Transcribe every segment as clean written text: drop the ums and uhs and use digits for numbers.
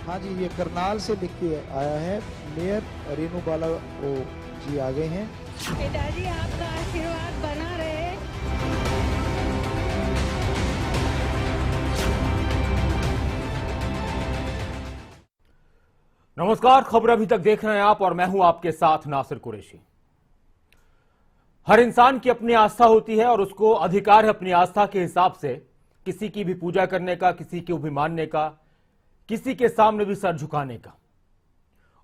हाँ जी, ये करनाल से लिख के आया है। मेयर रेनू बाला ओ जी आ गए हैं। पिताजी आपका आशीर्वाद बना रहे। नमस्कार, खबर अभी तक देख रहे हैं आप और मैं हूं आपके साथ नासिर कुरैशी। हर इंसान की अपनी आस्था होती है और उसको अधिकार है अपनी आस्था के हिसाब से किसी की भी पूजा करने का, किसी को भी मानने का, किसी के सामने भी सर झुकाने का।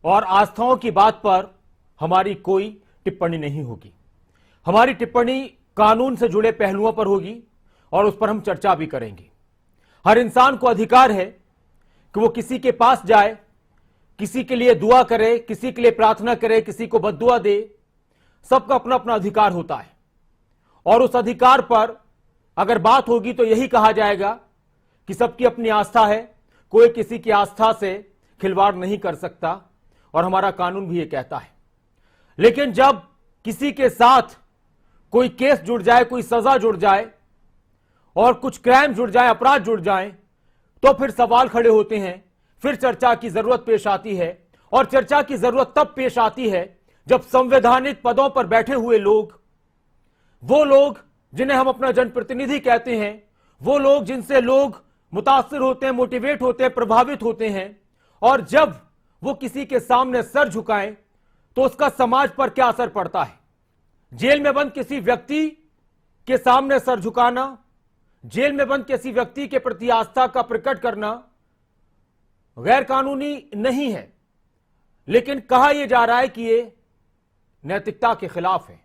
और आस्थाओं की बात पर हमारी कोई टिप्पणी नहीं होगी। हमारी टिप्पणी कानून से जुड़े पहलुओं पर होगी और उस पर हम चर्चा भी करेंगे। हर इंसान को अधिकार है कि वो किसी के पास जाए, किसी के लिए दुआ करे, किसी के लिए प्रार्थना करे, किसी को बद्दुआ दे। सबका अपना अपना अधिकार होता है और उस अधिकार पर अगर बात होगी तो यही कहा जाएगा कि सबकी अपनी आस्था है, कोई किसी की आस्था से खिलवाड़ नहीं कर सकता और हमारा कानून भी ये कहता है। लेकिन जब किसी के साथ कोई केस जुड़ जाए, कोई सजा जुड़ जाए और कुछ क्राइम जुड़ जाए, अपराध जुड़ जाए, तो फिर सवाल खड़े होते हैं, फिर चर्चा की जरूरत पेश आती है। और चर्चा की जरूरत तब पेश आती है जब संवैधानिक पदों पर बैठे हुए लोग, वो लोग जिन्हें हम अपना जनप्रतिनिधि कहते हैं, वो लोग जिनसे लोग मुतासिर होते हैं, मोटिवेट होते हैं, प्रभावित होते हैं, और जब वो किसी के सामने सर झुकाएं तो उसका समाज पर क्या असर पड़ता है। जेल में बंद किसी व्यक्ति के सामने सर झुकाना, जेल में बंद किसी व्यक्ति के प्रति आस्था का प्रकट करना गैर कानूनी नहीं है, लेकिन कहा यह जा रहा है कि ये नैतिकता के खिलाफ है।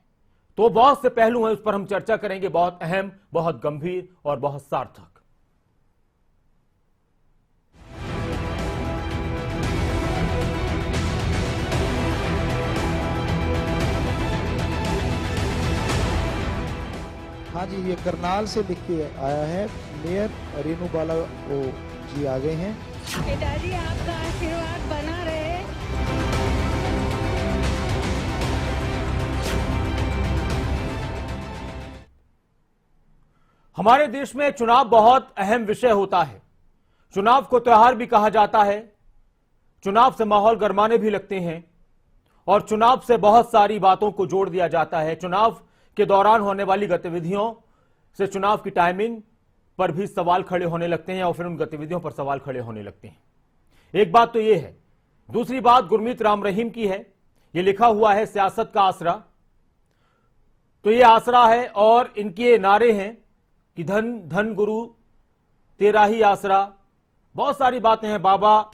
तो बहुत से पहलू हैं, उस पर हम चर्चा करेंगे, बहुत अहम, बहुत गंभीर और बहुत सार्थक। हाँ जी, ये करनाल से लिख के आया है। मेयर रेनू बाला ओ जी आ गए हैं। पिताजी आपका आशीर्वाद बना रहे। हमारे देश में चुनाव बहुत अहम विषय होता है। चुनाव को त्योहार भी कहा जाता है। चुनाव से माहौल गरमाने भी लगते हैं और चुनाव से बहुत सारी बातों को जोड़ दिया जाता है। चुनाव के दौरान होने वाली गतिविधियों से चुनाव की टाइमिंग पर भी सवाल खड़े होने लगते हैं और फिर उन गतिविधियों पर सवाल खड़े होने लगते हैं। एक बात तो यह है। दूसरी बात गुरमीत राम रहीम की है। यह लिखा हुआ है सियासत का आसरा, तो यह आसरा है और इनके नारे हैं कि धन धन गुरु तेरा ही आसरा। बहुत सारी बातें हैं। बाबा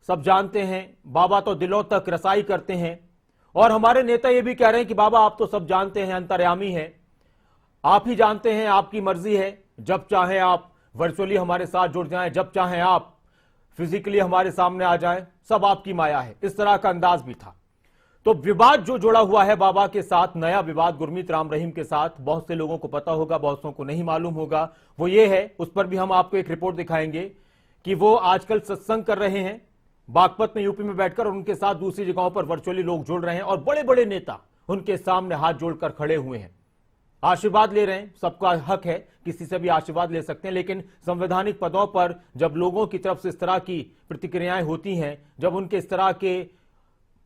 सब जानते हैं, बाबा तो दिलों तक रसाई करते हैं और हमारे नेता ये भी कह रहे हैं कि बाबा आप तो सब जानते हैं, अंतर्यामी हैं, आप ही जानते हैं, आपकी मर्जी है, जब चाहें आप वर्चुअली हमारे साथ जुड़ जाएं, जब चाहें आप फिजिकली हमारे सामने आ जाएं, सब आपकी माया है। इस तरह का अंदाज भी था। तो विवाद जो जुड़ा हुआ है बाबा के साथ, नया विवाद गुरमीत राम रहीम के साथ, बहुत से लोगों को पता होगा, बहुत से को नहीं मालूम होगा। वो ये है, उस पर भी हम आपको एक रिपोर्ट दिखाएंगे कि वो आजकल सत्संग कर रहे हैं बागपत में, यूपी में बैठकर, और उनके साथ दूसरी जगहों पर वर्चुअली लोग जुड़ रहे हैं और बड़े बड़े नेता उनके सामने हाथ जोड़कर खड़े हुए हैं, आशीर्वाद ले रहे हैं। सबका हक है, किसी से भी आशीर्वाद ले सकते हैं, लेकिन संवैधानिक पदों पर जब लोगों की तरफ से इस तरह की प्रतिक्रियाएं होती हैं, जब उनके इस तरह के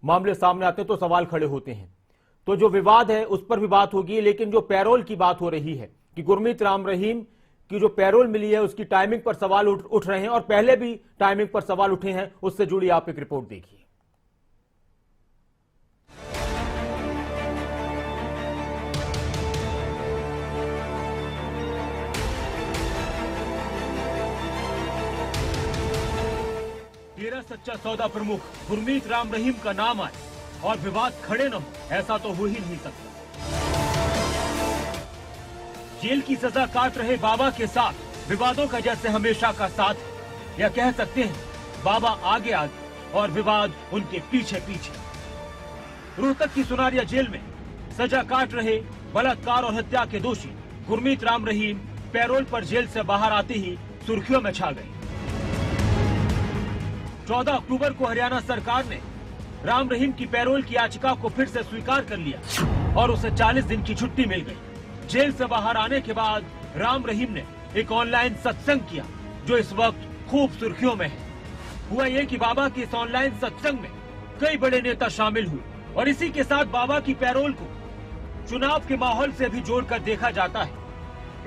मामले सामने आते हैं तो सवाल खड़े होते हैं। तो जो विवाद है उस पर भी बात होगी, लेकिन जो पैरोल की बात हो रही है कि गुरमीत राम रहीम की जो पैरोल मिली है उसकी टाइमिंग पर सवाल उठ रहे हैं और पहले भी टाइमिंग पर सवाल उठे हैं, उससे जुड़ी आप एक रिपोर्ट देखिए। तेरा सच्चा सौदा प्रमुख गुरमीत राम रहीम का नाम आए और विवाद खड़े न हो, ऐसा तो हो ही नहीं सकता। जेल की सजा काट रहे बाबा के साथ विवादों का जैसे हमेशा का साथ, या कह सकते हैं बाबा आगे आगे और विवाद उनके पीछे पीछे। रोहतक की सुनारिया जेल में सजा काट रहे बलात्कार और हत्या के दोषी गुरमीत राम रहीम पैरोल पर जेल से बाहर आते ही सुर्खियों में छा गए। 14 अक्टूबर को हरियाणा सरकार ने राम रहीम की पैरोल की याचिका को फिर से स्वीकार कर लिया और उसे 40 दिन की छुट्टी मिल गई। जेल से बाहर आने के बाद राम रहीम ने एक ऑनलाइन सत्संग किया जो इस वक्त खूब सुर्खियों में है। हुआ ये कि बाबा के इस ऑनलाइन सत्संग में कई बड़े नेता शामिल हुए और इसी के साथ बाबा की पैरोल को चुनाव के माहौल से भी जोड़कर देखा जाता है।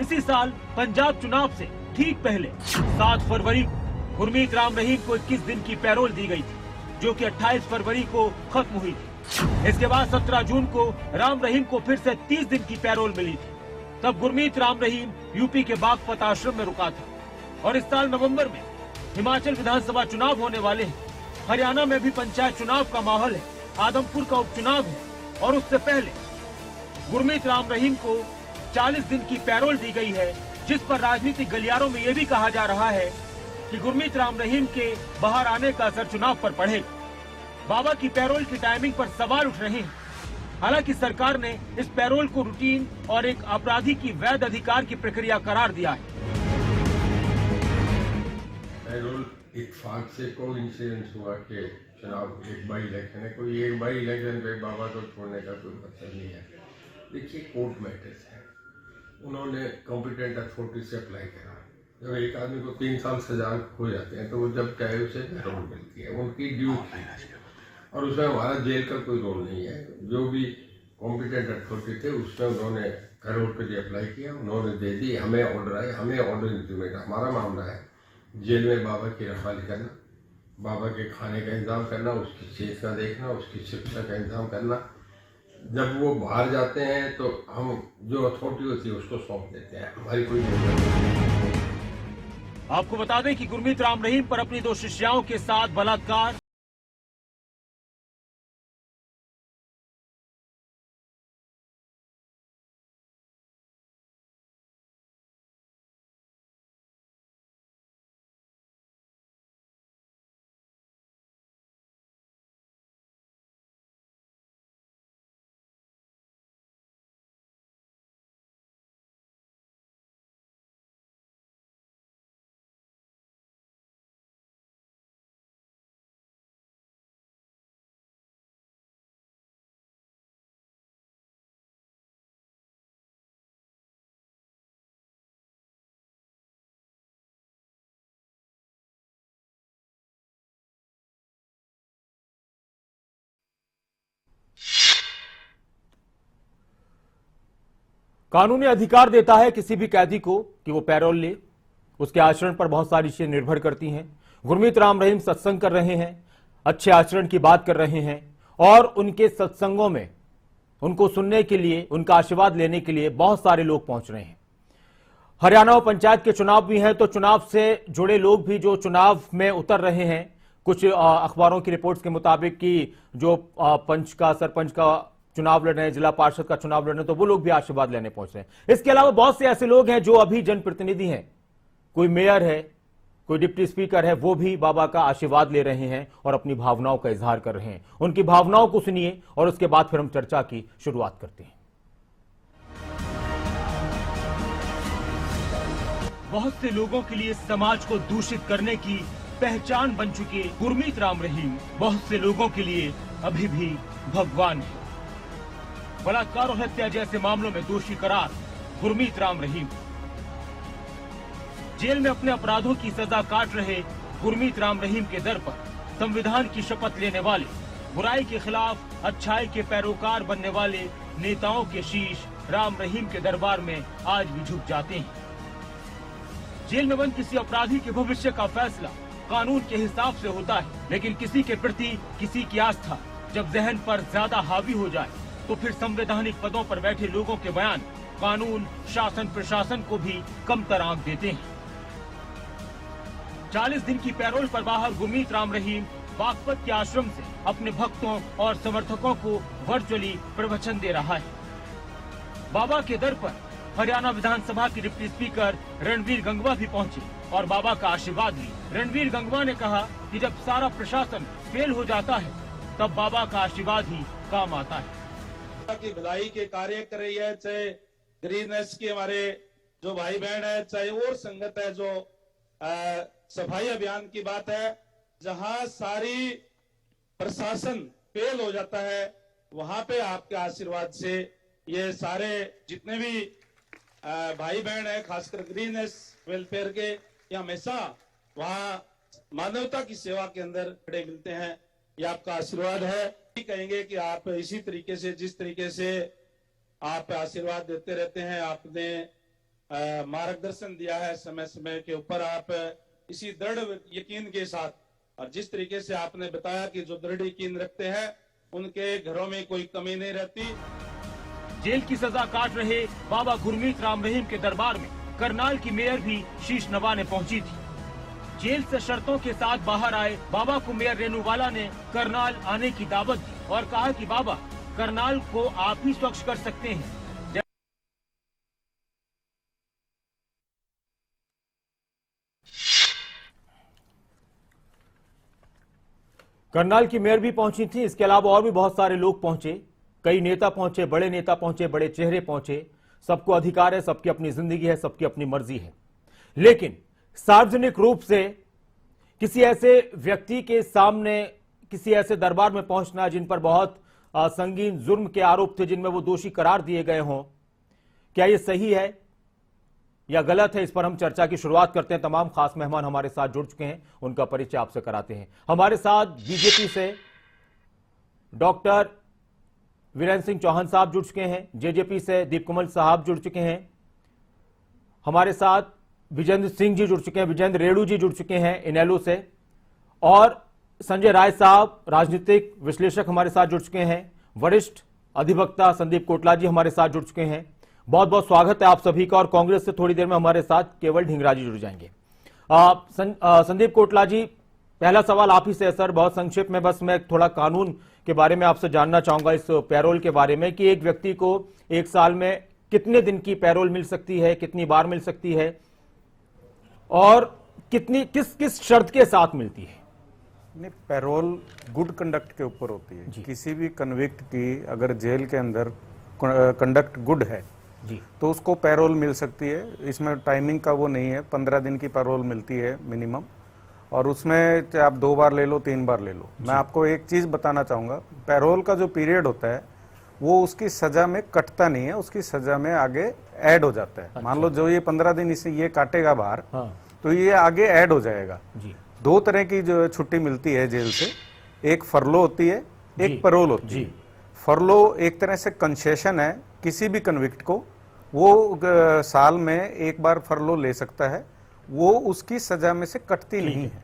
इसी साल पंजाब चुनाव से ठीक पहले 7 फरवरी को गुरमीत राम रहीम को 21 दिन की पैरोल दी गई थी, जो कि 28 फरवरी को खत्म हुई थी। इसके बाद 17 जून को राम रहीम को फिर से 30 दिन की पैरोल मिली थी। तब गुरमीत राम रहीम यूपी के बागपत आश्रम में रुका था और इस साल नवंबर में हिमाचल विधानसभा चुनाव होने वाले हैं। हरियाणा में भी पंचायत चुनाव का माहौल है, आदमपुर का उपचुनाव है और उससे पहले गुरमीत राम रहीम को 40 दिन की पैरोल दी गई है, जिस पर राजनीतिक गलियारों में यह भी कहा जा रहा है कि गुरमीत राम रहीम के बाहर आने का असर चुनाव पर पड़ेगा। बाबा की पैरोल की टाइमिंग पर सवाल उठ रहे हैं। हालांकि सरकार ने इस पैरोल को रूटीन और एक अपराधी की वैध अधिकार की प्रक्रिया करार दिया है। पैरोल इत्तेफाक से कोइंसिडेंस हुआ कि चुनाव एक बाई इलेक्शन है, कोई एक बाई इलेक्शन पे बाबा को छोड़ने का कोई मतलब नहीं है। देखिए, कोर्ट मैटर्स है, उन्होंने कॉम्पिटेंट अथॉरिटी से अप्लाई करा। जब एक आदमी को 3 साल सजा हो जाते हैं तो वो जब चाहे उसे पैरोल मिलती है, उनकी ड्यूटी है और उसमें हमारा जेल का कोई रोल नहीं है। जो भी कॉम्पिटेंट अथॉरिटी थे उसमें उन्होंने पैरोल के लिए अप्लाई किया, उन्होंने दे दी। हमें ऑर्डर आए, हमें ऑर्डर इंप्लीमेंट, हमारा मामला है जेल में बाबा की रखवाली करना, बाबा के खाने का इंतजाम करना, उसकी सेहत का देखना, उसकी शिक्षा का इंतजाम करना। जब वो बाहर जाते हैं तो हम जो अथॉरिटी होती है उसको सौंप देते हैं, हमारी कोई नहीं। आपको बता दें कि गुरमीत राम रहीम पर अपनी 2 शिष्याओं के साथ बलात्कार, कानूनी अधिकार देता है किसी भी कैदी को कि वो पैरोल ले। उसके आचरण पर बहुत सारी चीजें निर्भर करती हैं। गुरमीत राम रहीम सत्संग कर रहे हैं, अच्छे आचरण की बात कर रहे हैं और उनके सत्संगों में उनको सुनने के लिए, उनका आशीर्वाद लेने के लिए बहुत सारे लोग पहुंच रहे हैं। हरियाणा में पंचायत के चुनाव भी हैं, तो चुनाव से जुड़े लोग भी जो चुनाव में उतर रहे हैं, कुछ अखबारों की रिपोर्ट्स के मुताबिक कि जो पंच का, सरपंच का चुनाव लड़ रहे हैं, जिला पार्षद का चुनाव लड़ रहे हैं, तो वो लोग भी आशीर्वाद लेने पहुंच रहे हैं। इसके अलावा बहुत से ऐसे लोग हैं जो अभी जनप्रतिनिधि हैं, कोई मेयर है, कोई डिप्टी स्पीकर है, वो भी बाबा का आशीर्वाद ले रहे हैं और अपनी भावनाओं का इजहार कर रहे हैं। उनकी भावनाओं को सुनिए और उसके बाद फिर हम चर्चा की शुरुआत करते हैं। बहुत से लोगों के लिए समाज को दूषित करने की पहचान बन चुके गुरमीत राम रहीम बहुत से लोगों के लिए अभी भी भगवान है। बलात्कार और हत्या जैसे मामलों में दोषी करार गुरमीत राम रहीम। जेल में अपने अपराधों की सजा काट रहे गुरमीत राम रहीम के दर पर संविधान की शपथ लेने वाले, बुराई के खिलाफ अच्छाई के पैरोकार बनने वाले नेताओं के शीश राम रहीम के दरबार में आज भी झुक जाते हैं। जेल में बंद किसी अपराधी के भविष्य का फैसला कानून के हिसाब से होता है, लेकिन किसी के प्रति किसी की आस्था जब जहन पर ज्यादा हावी हो जाए तो फिर संवैधानिक पदों पर बैठे लोगों के बयान कानून, शासन, प्रशासन को भी कमतर आंक देते हैं। 40 दिन की पैरोल पर बाहर गुरमीत राम रहीम बागपत के आश्रम से अपने भक्तों और समर्थकों को वर्चुअली प्रवचन दे रहा है। बाबा के दर पर हरियाणा विधानसभा के डिप्टी स्पीकर रणवीर गंगवा भी पहुंचे और बाबा का आशीर्वाद ली। रणवीर गंगवा ने कहा कि जब सारा प्रशासन फेल हो जाता है तब बाबा का आशीर्वाद ही काम आता है। की भलाई के कार्य कर रही है, चाहे ग्रीननेस की हमारे जो भाई बहन है, चाहे और संगत है, जो सफाई अभियान की बात है, जहां सारी प्रशासन फेल हो जाता है वहां पे आपके आशीर्वाद से ये सारे जितने भी भाई बहन है, खासकर ग्रीननेस वेलफेयर के, ये हमेशा वहां मानवता की सेवा के अंदर खड़े मिलते हैं। ये आपका आशीर्वाद है। कहेंगे कि आप इसी तरीके से, जिस तरीके से आप आशीर्वाद देते रहते हैं, आपने मार्गदर्शन दिया है समय समय के ऊपर, आप इसी दृढ़ यकीन के साथ, और जिस तरीके से आपने बताया कि जो दृढ़ यकीन रखते हैं उनके घरों में कोई कमी नहीं रहती। जेल की सजा काट रहे बाबा गुरमीत राम रहीम के दरबार में करनाल की मेयर भी शीश नवाने पहुंची थी। जेल से शर्तों के साथ बाहर आए बाबा को मेयर रेणुवाला ने करनाल आने की दावत दी और कहा कि बाबा, करनाल को आप ही स्वच्छ कर सकते हैं। करनाल की मेयर भी पहुंची थी, इसके अलावा और भी बहुत सारे लोग पहुंचे, कई नेता पहुंचे, बड़े नेता पहुंचे, बड़े चेहरे पहुंचे। सबको अधिकार है, सबकी अपनी जिंदगी है, सबकी अपनी मर्जी है, लेकिन सार्वजनिक रूप से किसी ऐसे व्यक्ति के सामने, किसी ऐसे दरबार में पहुंचना जिन पर बहुत संगीन जुर्म के आरोप थे, जिनमें वो दोषी करार दिए गए हों, क्या ये सही है या गलत है? इस पर हम चर्चा की शुरुआत करते हैं। तमाम खास मेहमान हमारे साथ जुड़ चुके हैं, उनका परिचय आपसे कराते हैं। हमारे साथ बीजेपी से डॉक्टर वीरेंद्र सिंह चौहान साहब जुड़ चुके हैं, जेजेपी से दीपकमल साहब जुड़ चुके हैं, हमारे साथ विजेंद्र सिंह जी जुड़ चुके हैं, विजेंद्र रेणु जी जुड़ चुके हैं इनेलो से, और संजय राय साहब राजनीतिक विश्लेषक हमारे साथ जुड़ चुके हैं, वरिष्ठ अधिवक्ता संदीप कोटला जी हमारे साथ जुड़ चुके हैं। बहुत बहुत स्वागत है आप सभी का। और कांग्रेस से थोड़ी देर में हमारे साथ केवल ढींगरा जी जुड़ जाएंगे। संदीप कोटला जी, पहला सवाल आप ही से है सर, बहुत संक्षिप्त में, बस मैं थोड़ा कानून के बारे में आपसे जानना चाहूंगा, इस पैरोल के बारे में, कि एक व्यक्ति को एक साल में कितने दिन की पैरोल मिल सकती है, कितनी बार मिल सकती है, और किस शर्त के साथ मिलती है? नहीं, पैरोल गुड कंडक्ट के ऊपर होती है। किसी भी कन्विक्ट की अगर जेल के अंदर कंडक्ट गुड है जी, तो उसको पैरोल मिल सकती है। इसमें टाइमिंग का वो नहीं है, 15 दिन की पैरोल मिलती है मिनिमम, और उसमें चाहे आप 2 बार ले लो, 3 बार ले लो। मैं आपको एक चीज बताना चाहूंगा, पैरोल का जो पीरियड होता है वो उसकी सजा में कटता नहीं है, उसकी सजा में आगे ऐड हो जाता है। अच्छा। मान लो जो ये 15 दिन इसे ये काटेगा बाहर, हाँ तो ये आगे ऐड हो जाएगा जी। 2 तरह की जो छुट्टी मिलती है जेल से, एक फरलो होती है, एक पैरोल होती है। फरलो एक तरह से कंसेशन है, किसी भी कन्विक्ट को वो साल में एक बार फरलो ले सकता है, वो उसकी सजा में से कटती नहीं है,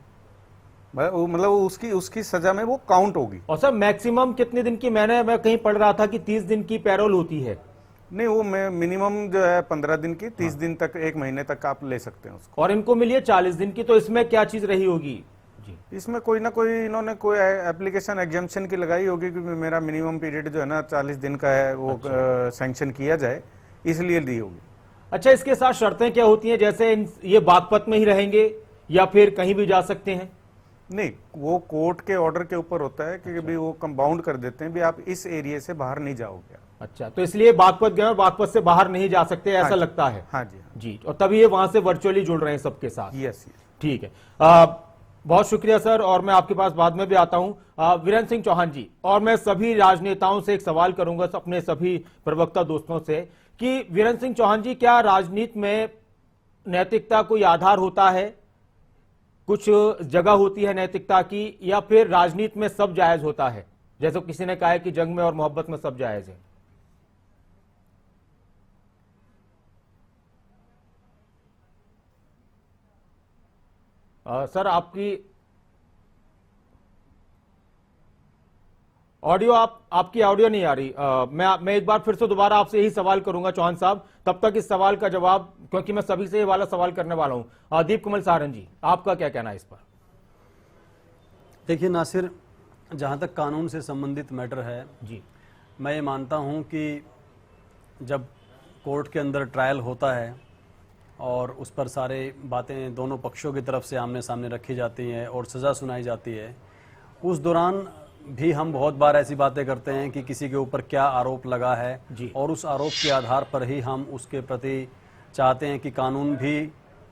मतलब उसकी सजा में वो काउंट होगी। और सर मैक्सिमम कितने दिन की? मैं कहीं पढ़ रहा था कि 30 दिन की पैरोल होती है। नहीं, वो मिनिमम जो है 15 दिन की, 30 दिन तक, 1 महीने तक आप ले सकते हैं उसको। और इनको मिली है 40 दिन की, तो इसमें क्या चीज रही होगी जी? इसमें कोई ना कोई इन्होंने कोई एप्लीकेशन एग्जाम्पशन की लगाई होगी कि मेरा मिनिमम पीरियड जो है ना 40 दिन का है, वो सैंक्शन किया जाए, इसलिए दी होगी। अच्छा, इसके साथ शर्तें क्या होती हैं? जैसे ये बागपत में ही रहेंगे या फिर कहीं भी जा सकते हैं? नहीं, वो कोर्ट के ऑर्डर के ऊपर होता है कि भी वो कंपाउंड कर देते हैं भी आप इस एरिया से बाहर नहीं जाओगे। अच्छा, तो इसलिए बागपत गए और बागपत से बाहर नहीं जा सकते, ऐसा लगता है? हाँ जी, जी। और तभी ये वहां से वर्चुअली जुड़ रहे हैं सबके साथ? यस। ठीक है, बहुत शुक्रिया सर, और मैं आपके पास बाद में भी आता हूं। वीरेंद्र सिंह चौहान जी, और मैं सभी राजनेताओं से एक सवाल करूंगा, अपने सभी प्रवक्ता दोस्तों से, कि वीरेंद्र सिंह चौहान जी, क्या राजनीति में नैतिकता कोई आधार होता है, कुछ जगह होती है नैतिकता की, या फिर राजनीति में सब जायज होता है? जैसे किसी ने कहा है कि जंग में और मोहब्बत में सब जायज है। सर आपकी ऑडियो, आपकी ऑडियो नहीं आ रही। मैं एक बार फिर से दोबारा आपसे यही सवाल करूंगा चौहान साहब, तब तक इस सवाल का जवाब, क्योंकि मैं सभी से ये वाला सवाल करने वाला हूं। दीपकमल सारन जी, आपका क्या कहना है इस पर? देखिए नासिर, जहां तक कानून से संबंधित मैटर है जी, मैं ये मानता हूं कि जब कोर्ट के अंदर ट्रायल होता है और उस पर सारे बातें दोनों पक्षों की तरफ से आमने सामने रखी जाती हैं और सज़ा सुनाई जाती है, उस दौरान भी हम बहुत बार ऐसी बातें करते हैं कि किसी के ऊपर क्या आरोप लगा है जी, और उस आरोप के आधार पर ही हम उसके प्रति चाहते हैं कि कानून भी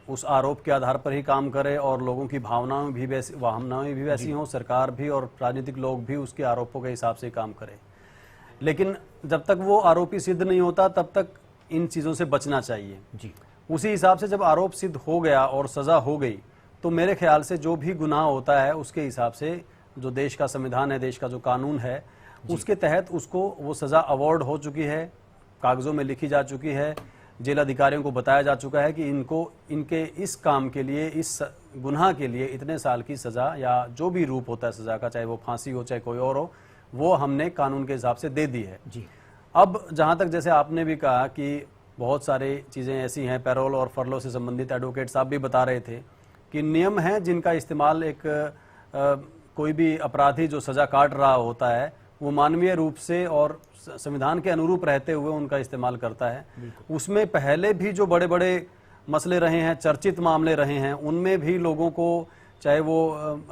उस आरोप के आधार पर ही काम करे और लोगों की भावनाएं भी वैसी हों, सरकार भी और राजनीतिक लोग भी उसके आरोपों के हिसाब से काम करें। लेकिन जब तक वो आरोपी सिद्ध नहीं होता तब तक इन चीज़ों से बचना चाहिए जी। उसी हिसाब से जब आरोप सिद्ध हो गया और सज़ा हो गई तो मेरे ख्याल से जो भी गुनाह होता है उसके हिसाब से जो देश का संविधान है, देश का जो कानून है, उसके तहत उसको वो सज़ा अवॉर्ड हो चुकी है, कागज़ों में लिखी जा चुकी है, जेल अधिकारियों को बताया जा चुका है कि इनको इनके इस काम के लिए, इस गुनाह के लिए इतने साल की सज़ा या जो भी रूप होता है सज़ा का, चाहे वो फांसी हो चाहे कोई और हो, वो हमने कानून के हिसाब से दे दी है जी। अब जहाँ तक जैसे आपने भी कहा कि बहुत सारी चीज़ें ऐसी हैं, पैरोल और फरलो से संबंधित एडवोकेट साहब भी बता रहे थे कि नियम हैं जिनका इस्तेमाल एक कोई भी अपराधी जो सज़ा काट रहा होता है वो मानवीय रूप से और संविधान के अनुरूप रहते हुए उनका इस्तेमाल करता है। उसमें पहले भी जो बड़े बड़े मसले रहे हैं, चर्चित मामले रहे हैं, उनमें भी लोगों को, चाहे वो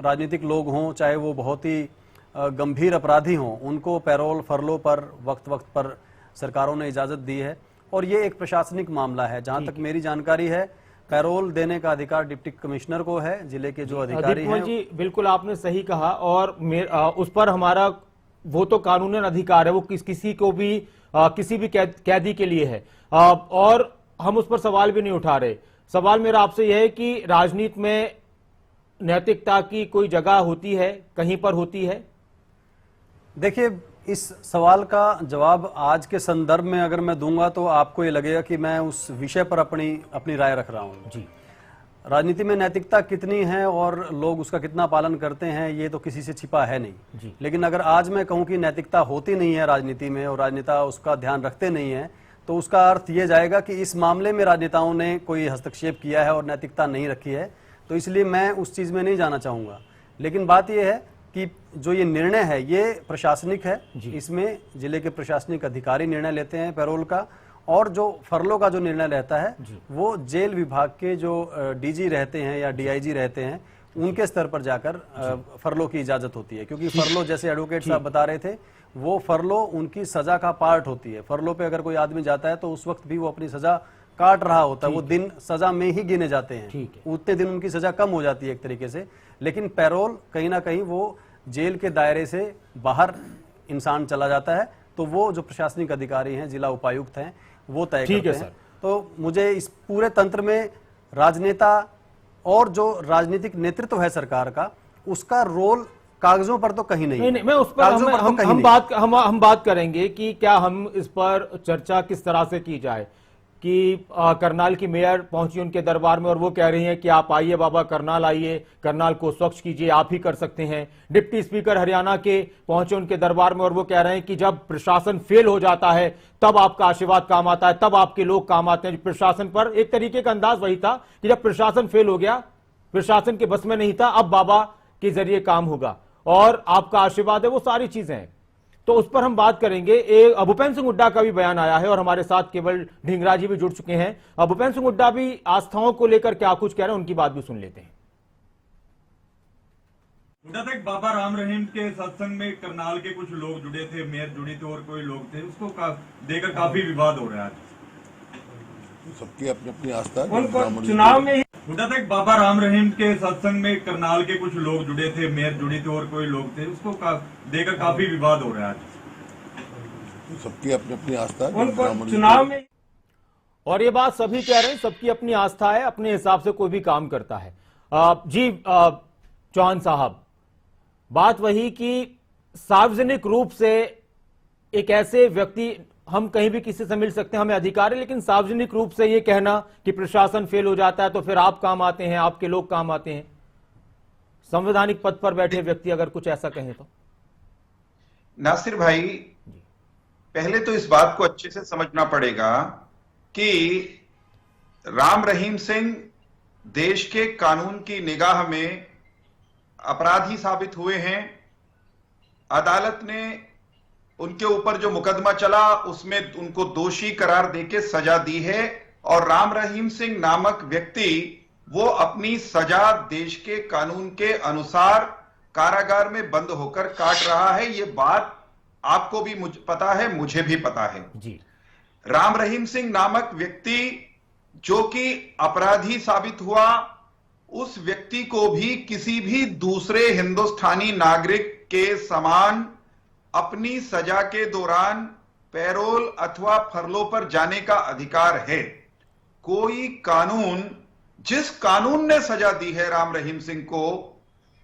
राजनीतिक लोग हों, चाहे वो बहुत ही गंभीर अपराधी हों, उनको पैरोल फरलो पर वक्त वक्त पर सरकारों ने इजाज़त दी है। और ये एक प्रशासनिक मामला है। जहाँ तक मेरी जानकारी है, पैरोल देने का अधिकार डिप्टी कमिश्नर को है, जिले के जो अधिकारी हैं। जी बिल्कुल आपने सही कहा, और उस पर हमारा वो तो कानूनन अधिकार है, वो किसी को भी किसी भी कैदी के लिए है, और हम उस पर सवाल भी नहीं उठा रहे। सवाल मेरा आपसे यह है कि राजनीति में नैतिकता की कोई जगह होती है, कहीं पर होती है? देखिए, इस सवाल का जवाब आज के संदर्भ में अगर मैं दूंगा तो आपको ये लगेगा कि मैं उस विषय पर अपनी राय रख रहा हूँ। जी, राजनीति में नैतिकता कितनी है और लोग उसका कितना पालन करते हैं, ये तो किसी से छिपा है नहीं जी। लेकिन अगर आज मैं कहूँ कि नैतिकता होती नहीं है राजनीति में और राजनेता उसका ध्यान रखते नहीं है, तो उसका अर्थ ये जाएगा कि इस मामले में राजनेताओं ने कोई हस्तक्षेप किया है और नैतिकता नहीं रखी है। तो इसलिए मैं उस चीज़ में नहीं जाना चाहूँगा। लेकिन बात यह है कि जो ये निर्णय है ये प्रशासनिक है, इसमें जिले के प्रशासनिक अधिकारी निर्णय लेते हैं पैरोल का, और जो फरलो का जो निर्णय रहता है वो जेल विभाग के जो डीजी रहते हैं या डीआईजी रहते हैं उनके स्तर पर जाकर फरलो की इजाजत होती है। क्योंकि फरलो, जैसे एडवोकेट साहब बता रहे थे, वो फरलो उनकी सजा का पार्ट होती है। फरलो पे अगर कोई आदमी जाता है तो उस वक्त भी वो अपनी सजा काट रहा होता है, वो दिन सजा में ही गिने जाते हैं, उतने दिन उनकी सजा कम हो जाती है एक तरीके से। लेकिन पैरोल कहीं ना कहीं वो जेल के दायरे से बाहर इंसान चला जाता है, तो वो जो प्रशासनिक अधिकारी हैं, जिला उपायुक्त हैं, वो तय करते हैं। तो मुझे इस पूरे तंत्र में राजनेता और जो राजनीतिक नेतृत्व है सरकार का, उसका रोल कागजों पर तो कहीं नहीं। मैं उस पर हम बात करेंगे कि क्या हम इस पर चर्चा किस तरह से की जाए कि करनाल की मेयर पहुंची उनके दरबार में और वो कह रही हैं कि आप आइए बाबा, करनाल आइए, करनाल को स्वच्छ कीजिए, आप ही कर सकते हैं। डिप्टी स्पीकर हरियाणा के पहुंचे उनके दरबार में और वो कह रहे हैं कि जब प्रशासन फेल हो जाता है तब आपका आशीर्वाद काम आता है, तब आपके लोग काम आते हैं। प्रशासन पर एक तरीके का अंदाज वही था कि जब प्रशासन फेल हो गया, प्रशासन के बस में नहीं था, अब बाबा के जरिए काम होगा और आपका आशीर्वाद है, वो सारी चीजें हैं। तो उस पर हम बात करेंगे। भूपेंद्र सिंह हुड्डा का भी बयान आया है और हमारे साथ केवल ढींगरा जी भी जुड़ चुके हैं। भूपेंद्र सिंह हुड्डा भी आस्थाओं को लेकर क्या कुछ कह रहे हैं, उनकी बात भी सुन लेते हैं। हुड्डा तक बाबा राम रहीम के सत्संग में करनाल के कुछ लोग जुड़े थे, मेयर जुड़ी थे और कोई लोग थे, उसको देकर काफी विवाद हो रहा है। सबकी अपनी अपनी आस्था है। चुनाव में हुड्डा तक बाबा राम रहीम के सत्संग में करनाल के कुछ लोग जुड़े थे, मेयर जुड़ी थे और कोई लोग थे, उसको देकर काफी विवाद हो रहा है। सबकी अपनी अपनी आस्था है। चुनाव में, और ये बात सभी कह रहे हैं, सबकी अपनी आस्था है, अपने हिसाब से कोई भी काम करता है। जी चौहान साहब, बात वही कि सार्वजनिक रूप से एक ऐसे व्यक्ति, हम कहीं भी किसी से मिल सकते हैं, हमें अधिकार है, लेकिन सार्वजनिक रूप से ये कहना कि प्रशासन फेल हो जाता है तो फिर आप काम आते हैं, आपके लोग काम आते हैं, संवैधानिक पद पर बैठे व्यक्ति अगर कुछ ऐसा कहें तो? नासिर भाई, पहले तो इस बात को अच्छे से समझना पड़ेगा कि राम रहीम सिंह देश के कानून की निगाह में अपराधी साबित हुए हैं। अदालत ने उनके ऊपर जो मुकदमा चला उसमें उनको दोषी करार देके सजा दी है, और राम रहीम सिंह नामक व्यक्ति वो अपनी सजा देश के कानून के अनुसार कारागार में बंद होकर काट रहा है। ये बात आपको भी पता है, मुझे भी पता है जी। राम रहीम सिंह नामक व्यक्ति जो कि अपराधी साबित हुआ, उस व्यक्ति को भी किसी भी दूसरे हिंदुस्तानी नागरिक के समान अपनी सजा के दौरान पैरोल अथवा फरलो पर जाने का अधिकार है। कोई कानून जिस कानून ने सजा दी है राम रहीम सिंह को,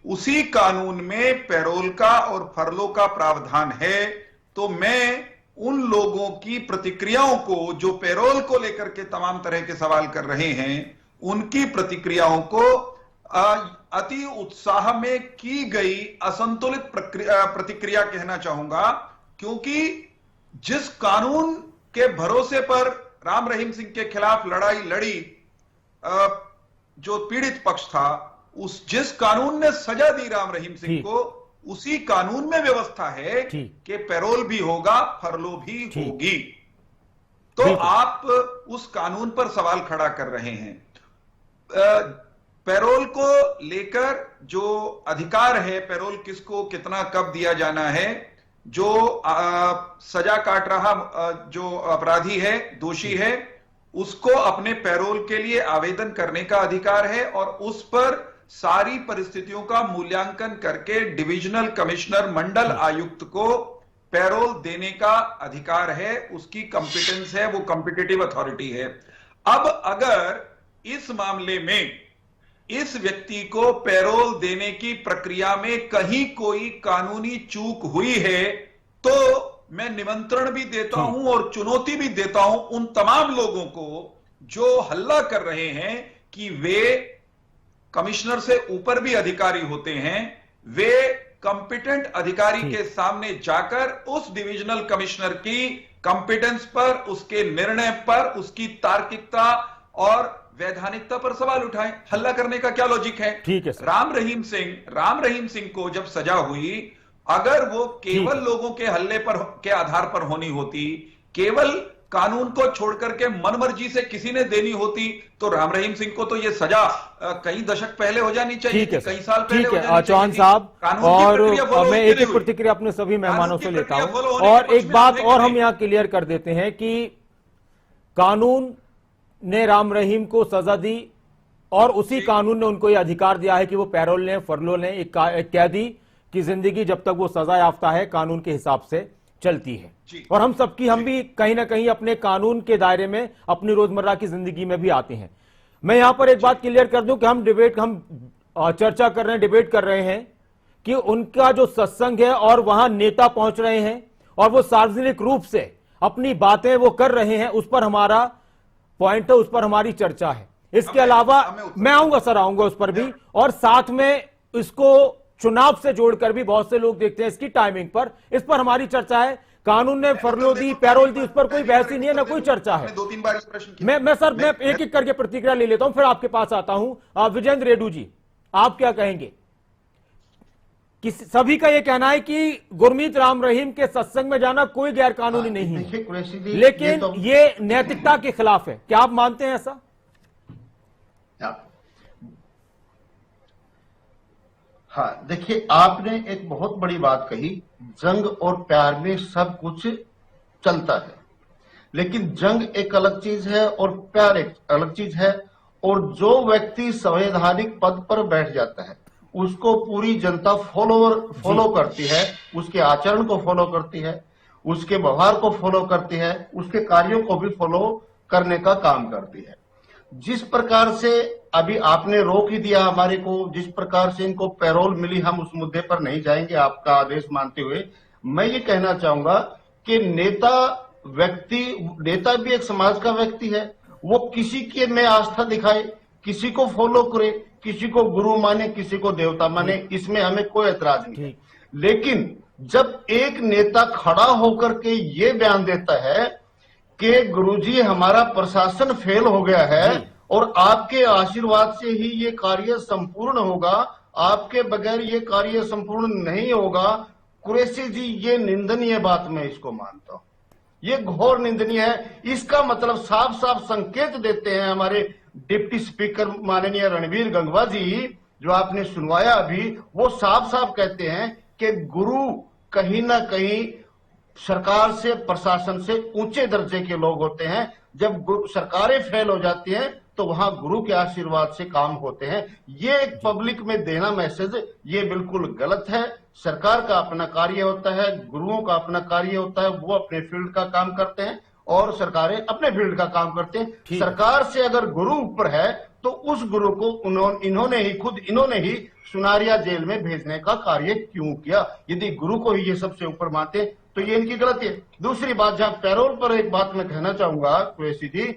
उसी कानून में पैरोल का और फरलो का प्रावधान है। तो मैं उन लोगों की प्रतिक्रियाओं को, जो पैरोल को लेकर के तमाम तरह के सवाल कर रहे हैं, उनकी प्रतिक्रियाओं को अति उत्साह में की गई असंतुलित प्रतिक्रिया कहना चाहूंगा, क्योंकि जिस कानून के भरोसे पर राम रहीम सिंह के खिलाफ लड़ाई लड़ी जो पीड़ित पक्ष था, जिस कानून ने सजा दी राम रहीम सिंह को, उसी कानून में व्यवस्था है कि पैरोल भी होगा, फरलो भी होगी। तो आप उस कानून पर सवाल खड़ा कर रहे हैं। पैरोल को लेकर जो अधिकार है, पैरोल किसको कितना कब दिया जाना है, जो सजा काट रहा जो अपराधी है, दोषी है, उसको अपने पैरोल के लिए आवेदन करने का अधिकार है और उस पर सारी परिस्थितियों का मूल्यांकन करके डिविजनल कमिश्नर, मंडल आयुक्त को पैरोल देने का अधिकार है। उसकी कॉम्पिटेंस है, वो कॉम्पिटिटिव अथॉरिटी है। अब अगर इस मामले में इस व्यक्ति को पैरोल देने की प्रक्रिया में कहीं कोई कानूनी चूक हुई है, तो मैं निमंत्रण भी देता हूं और चुनौती भी देता हूं उन तमाम लोगों को जो हल्ला कर रहे हैं कि वे कमिश्नर से ऊपर भी अधिकारी होते हैं, वे कॉम्पिटेंट अधिकारी के सामने जाकर उस डिविजनल कमिश्नर की कॉम्पिटेंस पर, उसके निर्णय पर, उसकी तार्किकता और वैधानिकता पर सवाल उठाएं। हल्ला करने का क्या लॉजिक है? ठीक है सर। राम रहीम सिंह को जब सजा हुई, अगर वो केवल लोगों के हल्ले पर के आधार पर होनी होती, केवल कानून को छोड़कर के मनमर्जी से किसी ने देनी होती, तो राम रहीम सिंह को तो ये सजा कई दशक पहले हो जानी चाहिए थी, कई साल पहले हो जानी चाहिए। चौहान साहब, और मैं एक एक प्रतिक्रिया अपने सभी मेहमानों से लेता हूं, और एक बात और हम यहां क्लियर कर देते हैं कि कानून ने राम रहीम को सजा दी और उसी कानून ने उनको यह अधिकार दिया है कि वो पैरोल लें, फरलो लें। एक कैदी की जिंदगी जब तक वो सजा याफ्ता है, कानून के हिसाब से चलती है, और हम भी कहीं ना कहीं अपने कानून के दायरे में अपनी रोजमर्रा की जिंदगी में भी आते हैं। मैं यहां पर एक बात क्लियर कर दूं कि हम चर्चा कर रहे हैं, डिबेट कर रहे हैं कि उनका जो सत्संग है और वहां नेता पहुंच रहे हैं और वो सार्वजनिक रूप से अपनी बातें वो कर रहे हैं, उस पर हमारा पॉइंट है, उस पर हमारी चर्चा है। इसके अलावा मैं आऊंगा उस पर भी, और साथ में इसको चुनाव से जोड़कर भी बहुत से लोग देखते हैं इसकी टाइमिंग पर, इस पर हमारी चर्चा है। कानून ने फरलो दी, पैरोल दी, उस पर कोई बहस ही नहीं है, ना कोई चर्चा है। 2-3 बार इस प्रश्न मैं एक एक करके प्रतिक्रिया ले लेता हूं, फिर आपके पास आता हूं। विजेंद्र रेड्डू जी, आप क्या कहेंगे? कि सभी का यह कहना है कि गुरमीत राम रहीम के सत्संग में जाना कोई गैर कानूनी नहीं है, लेकिन ये नैतिकता के खिलाफ है। क्या आप मानते हैं ऐसा? हाँ, देखिए, आपने एक बहुत बड़ी बात कही, जंग और प्यार में सब कुछ चलता है, लेकिन जंग एक अलग चीज है और प्यार एक अलग चीज है। और जो व्यक्ति संवैधानिक पद पर बैठ जाता है, उसको पूरी जनता फॉलो करती है, उसके आचरण को फॉलो करती है, उसके व्यवहार को फॉलो करती है, उसके कार्यों को भी फॉलो करने का काम करती है। जिस प्रकार से अभी आपने रोक ही दिया हमारे को, जिस प्रकार से इनको पैरोल मिली, हम उस मुद्दे पर नहीं जाएंगे आपका आदेश मानते हुए। मैं ये कहना चाहूंगा कि नेता भी एक समाज का व्यक्ति है। वो किसी के में आस्था दिखाए, किसी को फॉलो करे, किसी को गुरु माने, किसी को देवता माने, इसमें हमें कोई ऐतराज नहीं है। लेकिन जब एक नेता खड़ा होकर के ये बयान देता है कि गुरुजी हमारा प्रशासन फेल हो गया है और आपके आशीर्वाद से ही ये कार्य संपूर्ण होगा, आपके बगैर ये कार्य संपूर्ण नहीं होगा, कुरैशी जी, ये निंदनीय बात मैं इसको मानता हूं, ये घोर निंदनीय है। इसका मतलब साफ साफ संकेत देते हैं हमारे डिप्टी स्पीकर माननीय रणवीर गंगवा जी, जो आपने सुनवाया अभी, वो साफ साफ कहते हैं कि गुरु कहीं ना कहीं सरकार से, प्रशासन से ऊंचे दर्जे के लोग होते हैं। जब सरकारें फेल हो जाती हैं तो वहां गुरु के आशीर्वाद से काम होते हैं। ये एक पब्लिक में देना मैसेज, ये बिल्कुल गलत है। सरकार का अपना कार्य होता है, गुरुओं का अपना कार्य होता है, वो अपने फील्ड का काम करते हैं और सरकारें अपने फील्ड का काम करते हैं। सरकार से अगर गुरु ऊपर है तो उस गुरु को इन्होंने ही सुनारिया जेल में भेजने का कार्य क्यों किया? यदि गुरु को ही ये सबसे ऊपर मानते तो ये इनकी गलती है। दूसरी बात, जहां पैरोल पर एक बात मैं कहना चाहूंगा कुरैशी जी,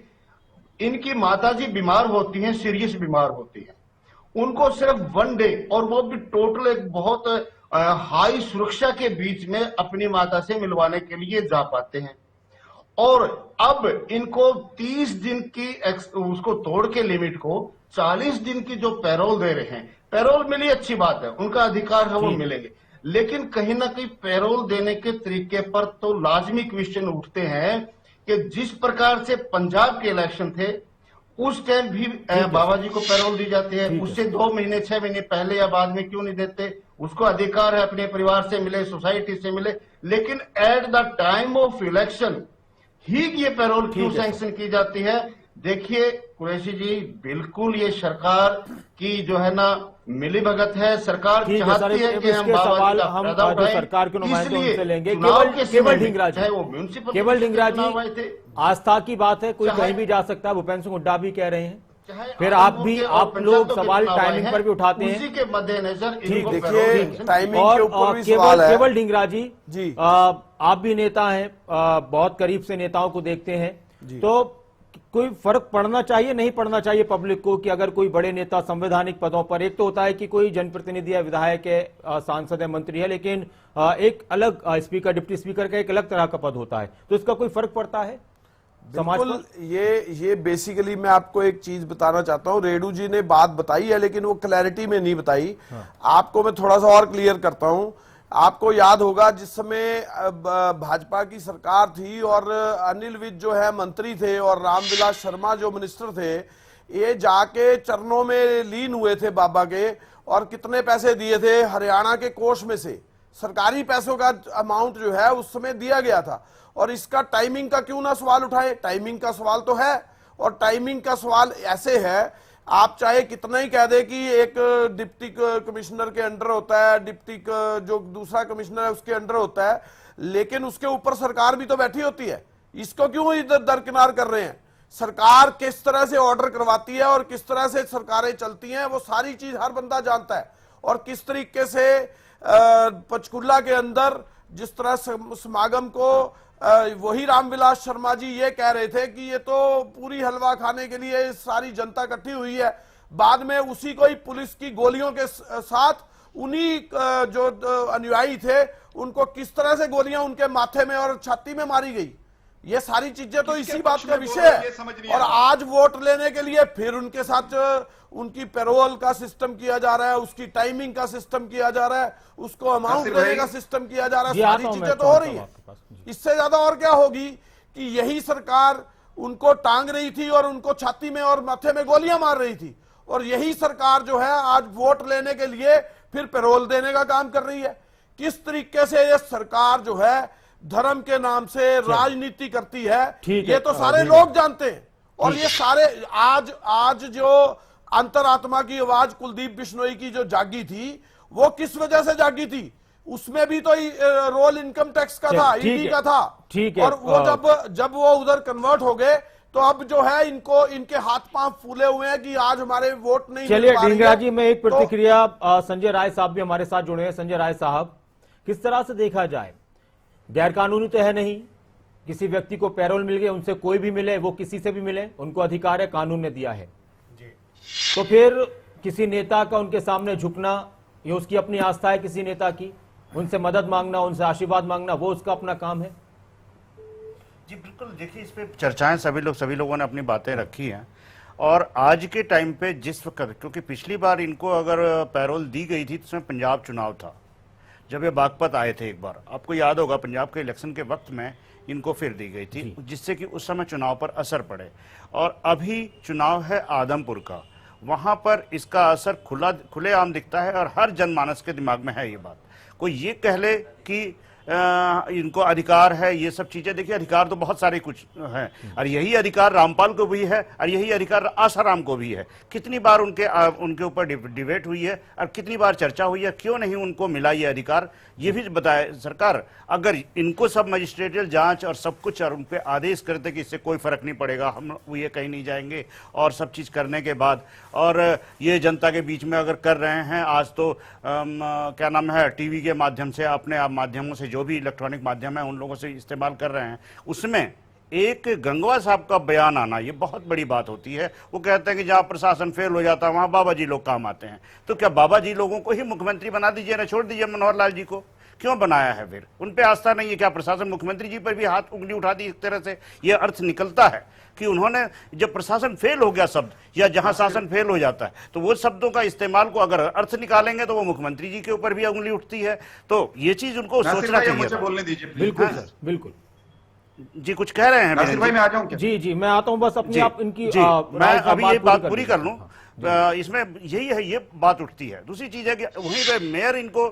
इनकी माताजी बीमार होती हैं, सीरियस बीमार होती है, उनको सिर्फ 1 डे, और वो भी टोटल एक बहुत हाई सुरक्षा के बीच में अपनी माता से मिलवाने के लिए जा पाते हैं, और अब इनको 30 दिन की उसको तोड़ के लिमिट को 40 दिन की जो पैरोल दे रहे हैं, पैरोल मिली अच्छी बात है, उनका अधिकार है, वो मिलेंगे, लेकिन कहीं ना कहीं पैरोल देने के तरीके पर तो लाजमी क्वेश्चन उठते हैं कि जिस प्रकार से पंजाब के इलेक्शन थे उस टाइम भी बाबा जी को पैरोल दी जाती है, उससे 2 महीने 6 महीने पहले या बाद में क्यों नहीं देते? उसको अधिकार है अपने परिवार से मिले, सोसाइटी से मिले, लेकिन at the time of election ही ये पैरोल क्यों सैंक्शन की जाती है? देखिए कुरैशी जी, बिल्कुल ये सरकार की जो है ना मिलीभगत है। सरकार चाहती है कि हम बाबा जी का फायदा उठाएं, सरकार के नुमाइंदे उनसे लेंगे। केवल ढींगरा जी, आस्था की बात है, कोई कहीं भी जा सकता है, भूपेंद्र सिंह हुड्डा भी कह रहे हैं, फिर आप लोग सवाल टाइमिंग पर भी उठाते हैं, उसी के मद्देनजर देखिए टाइमिंग के ऊपर भी सवाल है। केवल ढींगरा जी, आप भी नेता हैं, बहुत करीब से नेताओं को देखते हैं, तो कोई फर्क पड़ना चाहिए नहीं पड़ना चाहिए पब्लिक को कि अगर कोई बड़े नेता संवैधानिक पदों पर, एक तो होता है कि कोई जनप्रतिनिधि है, विधायक है, सांसद है, मंत्री है, लेकिन एक अलग स्पीकर, डिप्टी स्पीकर का एक अलग तरह का पद होता है, तो इसका कोई फर्क पड़ता है समाज पर? ये बेसिकली मैं आपको एक चीज बताना चाहता हूं, रेडू जी ने बात बताई है लेकिन वो क्लैरिटी में नहीं बताई। आपको मैं थोड़ा सा और क्लियर करता हूं। आपको याद होगा जिस समय भाजपा की सरकार थी और अनिल विज जो है मंत्री थे और रामविलास शर्मा जो मिनिस्टर थे, ये जाके चरणों में लीन हुए थे बाबा के, और कितने पैसे दिए थे हरियाणा के कोष में से, सरकारी पैसों का अमाउंट जो है उस समय दिया गया था। और इसका टाइमिंग का क्यों ना सवाल उठाए? टाइमिंग का सवाल तो है, और टाइमिंग का सवाल ऐसे है, आप चाहे कितना ही कह दे कि एक डिप्टी कमिश्नर के अंडर होता है, डिप्टी जो दूसरा कमिश्नर है उसके अंडर होता है, लेकिन उसके ऊपर सरकार भी तो बैठी होती है। इसको क्यों इधर दरकिनार कर रहे हैं? सरकार किस तरह से ऑर्डर करवाती है और किस तरह से सरकारें चलती हैं वो सारी चीज हर बंदा जानता है। और किस तरीके से पंचकुला के अंदर जिस तरह समागम को वही रामविलास शर्मा जी ये कह रहे थे कि ये तो पूरी हलवा खाने के लिए सारी जनता इकट्ठी हुई है, बाद में उसी को ही पुलिस की गोलियों के साथ उन्हीं जो अनुयायी थे उनको किस तरह से गोलियां उनके माथे में और छाती में मारी गई। ये सारी चीजें तो इसी बात का विषय है। और आज वोट लेने के लिए फिर उनके साथ उनकी पैरोल का सिस्टम किया जा रहा है, उसकी टाइमिंग का सिस्टम किया जा रहा है, उसको अमाउंट देने का सिस्टम किया जा रहा है, सारी चीजें तो हो रही है। इससे ज्यादा और क्या होगी कि यही सरकार उनको टांग रही थी और उनको छाती में और माथे में गोलियां मार रही थी, और यही सरकार जो है आज वोट लेने के लिए फिर पैरोल देने का काम कर रही है। किस तरीके से ये सरकार जो है धर्म के नाम से राजनीति करती है, ये तो सारे लोग जानते हैं। और ये सारे आज जो अंतरात्मा की आवाज कुलदीप बिश्नोई की जो जागी थी, वो किस वजह से जागी थी? उसमें भी तो रोल इनकम टैक्स का था, ईडी का था। ठीक है। और वो जब वो उधर कन्वर्ट हो गए तो अब जो है इनको इनके हाथ पांव फूले हुए हैं कि आज हमारे वोट नहीं। चलिए ढींगरा जी, मैं एक प्रतिक्रिया, संजय राय साहब भी हमारे साथ जुड़े हैं। संजय राय साहब, किस तरह से देखा जाए, गैर कानूनी तो है नहीं, किसी व्यक्ति को पैरोल मिल गए, उनसे कोई भी मिले, वो किसी से भी मिले, उनको अधिकार है, कानून ने दिया है, तो फिर किसी नेता का उनके सामने झुकना, ये उसकी अपनी आस्था है, किसी नेता की उनसे मदद मांगना, उनसे आशीर्वाद मांगना, वो उसका अपना काम है। जी बिल्कुल, देखिए इस पे चर्चाएं सभी लोगों ने अपनी बातें रखी हैं। और आज के टाइम पे जिस वक्त, क्योंकि पिछली बार इनको अगर पैरोल दी गई थी तो उसमें पंजाब चुनाव था, जब ये बागपत आए थे एक बार, आपको याद होगा पंजाब के इलेक्शन के वक्त में इनको फिर दी गई थी, जिससे कि उस समय चुनाव पर असर पड़े। और अभी चुनाव है आदमपुर का, वहां पर इसका असर खुलेआम दिखता है और हर जनमानस के दिमाग में है ये बात। कोई ये कह ले कि इनको अधिकार है, ये सब चीजें। देखिए अधिकार तो बहुत सारे कुछ हैं, और यही अधिकार रामपाल को भी है और यही अधिकार आसाराम को भी है। कितनी बार उनके ऊपर डिबेट हुई है और कितनी बार चर्चा हुई है, क्यों नहीं उनको मिला ये अधिकार, ये भी बताए सरकार। अगर इनको सब मजिस्ट्रेटियल जांच और सब कुछ और उन पे आदेश करते कि इससे कोई फर्क नहीं पड़ेगा, हम ये कहीं नहीं जाएंगे, और सब चीज करने के बाद और ये जनता के बीच में अगर कर रहे हैं, आज तो क्या नाम है, टीवी के माध्यम से, अपने आप माध्यमों से, जो भी इलेक्ट्रॉनिक माध्यम है उन लोगों से इस्तेमाल कर रहे हैं, उसमें एक गंगवा साहब का बयान आना ये बहुत बड़ी बात होती है। वो कहते हैं कि जहां प्रशासन फेल हो जाता है वहां बाबा जी लोग काम आते हैं। तो क्या बाबा जी लोगों को ही मुख्यमंत्री बना दीजिए ना, छोड़ दीजिए मनोहर लाल जी को, क्यों बनाया है? फिर उन पे आस्था नहीं है क्या? प्रशासन मुख्यमंत्री जी पर भी हाथ उंगली उठा दी। इस तरह से यह अर्थ निकलता है कि उन्होंने जब प्रशासन फेल हो गया शब्द, या जहां शासन फेल हो जाता है, तो वो शब्दों का इस्तेमाल को अगर अर्थ निकालेंगे तो वो मुख्यमंत्री जी के ऊपर भी उंगली उठती है। तो ये चीज उनको सोचना चाहिए। मुझे बोलने दीजिए। बिल्कुल सर, बिल्कुल जी। कुछ कह रहे हैं नासिर भाई, मैं आ जाऊं क्या? जी मैं आता हूं, बस अपनी आप इनकी मैं अभी ये बात पूरी कर लूं। इसमें यही है, ये बात उठती है। दूसरी चीज है कि वहीं पे मेयर इनको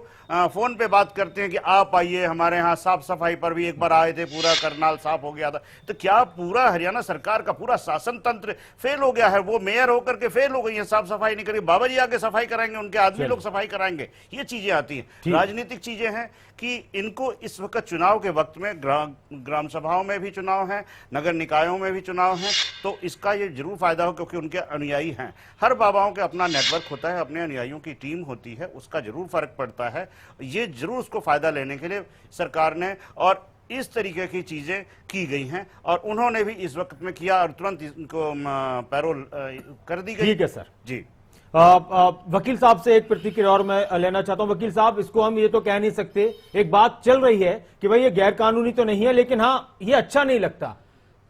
फोन पे बात करते हैं कि आप आइए हमारे यहाँ, साफ सफाई पर भी एक बार आए थे, पूरा करनाल साफ हो गया था। तो क्या पूरा हरियाणा सरकार का पूरा शासन तंत्र फेल हो गया है? वो मेयर होकर के फेल हो गई है, साफ सफाई नहीं करी। बाबा जी आगे सफाई कराएंगे, उनके आदमी लोग सफाई कराएंगे, ये चीजें आती हैं। राजनीतिक चीजें हैं कि इनको इस वक्त चुनाव के वक्त में ग्राम सभाओं में भी चुनाव है, नगर निकायों में भी चुनाव है, तो इसका ये जरूर फायदा हो, क्योंकि उनके अनुयायी हैं। हर बाबाओं के अपना नेटवर्क होता है, अपने अनुयायियों की टीम होती है, उसका जरूर फर्क पड़ता है। ये जरूर उसको फायदा लेने के लिए सरकार ने और इस तरीके की चीजें की गई हैं, और उन्होंने भी इस वक्त में किया और तुरंत इनको पैरोल कर दी गई। ठीक है सर जी। वकील साहब से एक प्रतिक्रिया और मैं लेना चाहता हूं। वकील साहब, इसको हम ये तो कह नहीं सकते, एक बात चल रही है कि भाई ये गैर कानूनी तो नहीं है, लेकिन हाँ ये अच्छा नहीं लगता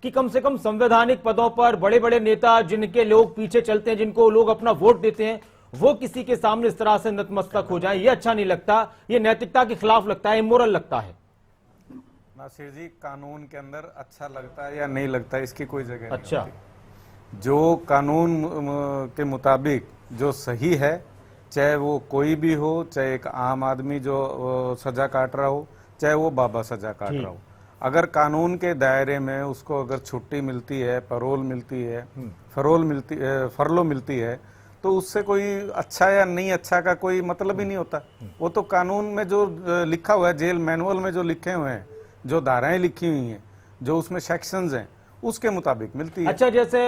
कि कम से कम संवैधानिक पदों पर बड़े बड़े नेता, जिनके लोग पीछे चलते हैं, जिनको लोग अपना वोट देते हैं, वो किसी के सामने इस तरह से नतमस्तक हो जाए। ये अच्छा नहीं लगता, ये नैतिकता के खिलाफ लगता है, इमोरल लगता है। नासिर जी, कानून के अंदर अच्छा लगता है या नहीं लगता है, इसकी कोई जगह अच्छा नहीं होती। जो कानून के मुताबिक जो सही है, चाहे वो कोई भी हो, चाहे एक आम आदमी जो सजा काट रहा हो, चाहे वो बाबा सजा काट रहा हो, अगर कानून के दायरे में उसको अगर छुट्टी मिलती है, पैरोल मिलती है, फरलो मिलती है, तो उससे कोई अच्छा या नहीं अच्छा का कोई मतलब ही नहीं होता। वो तो कानून में जो लिखा हुआ है, जेल मैनुअल में जो लिखे हुए हैं, जो धाराएं लिखी हुई हैं, जो उसमें सेक्शंस हैं, उसके मुताबिक मिलती है। अच्छा, जैसे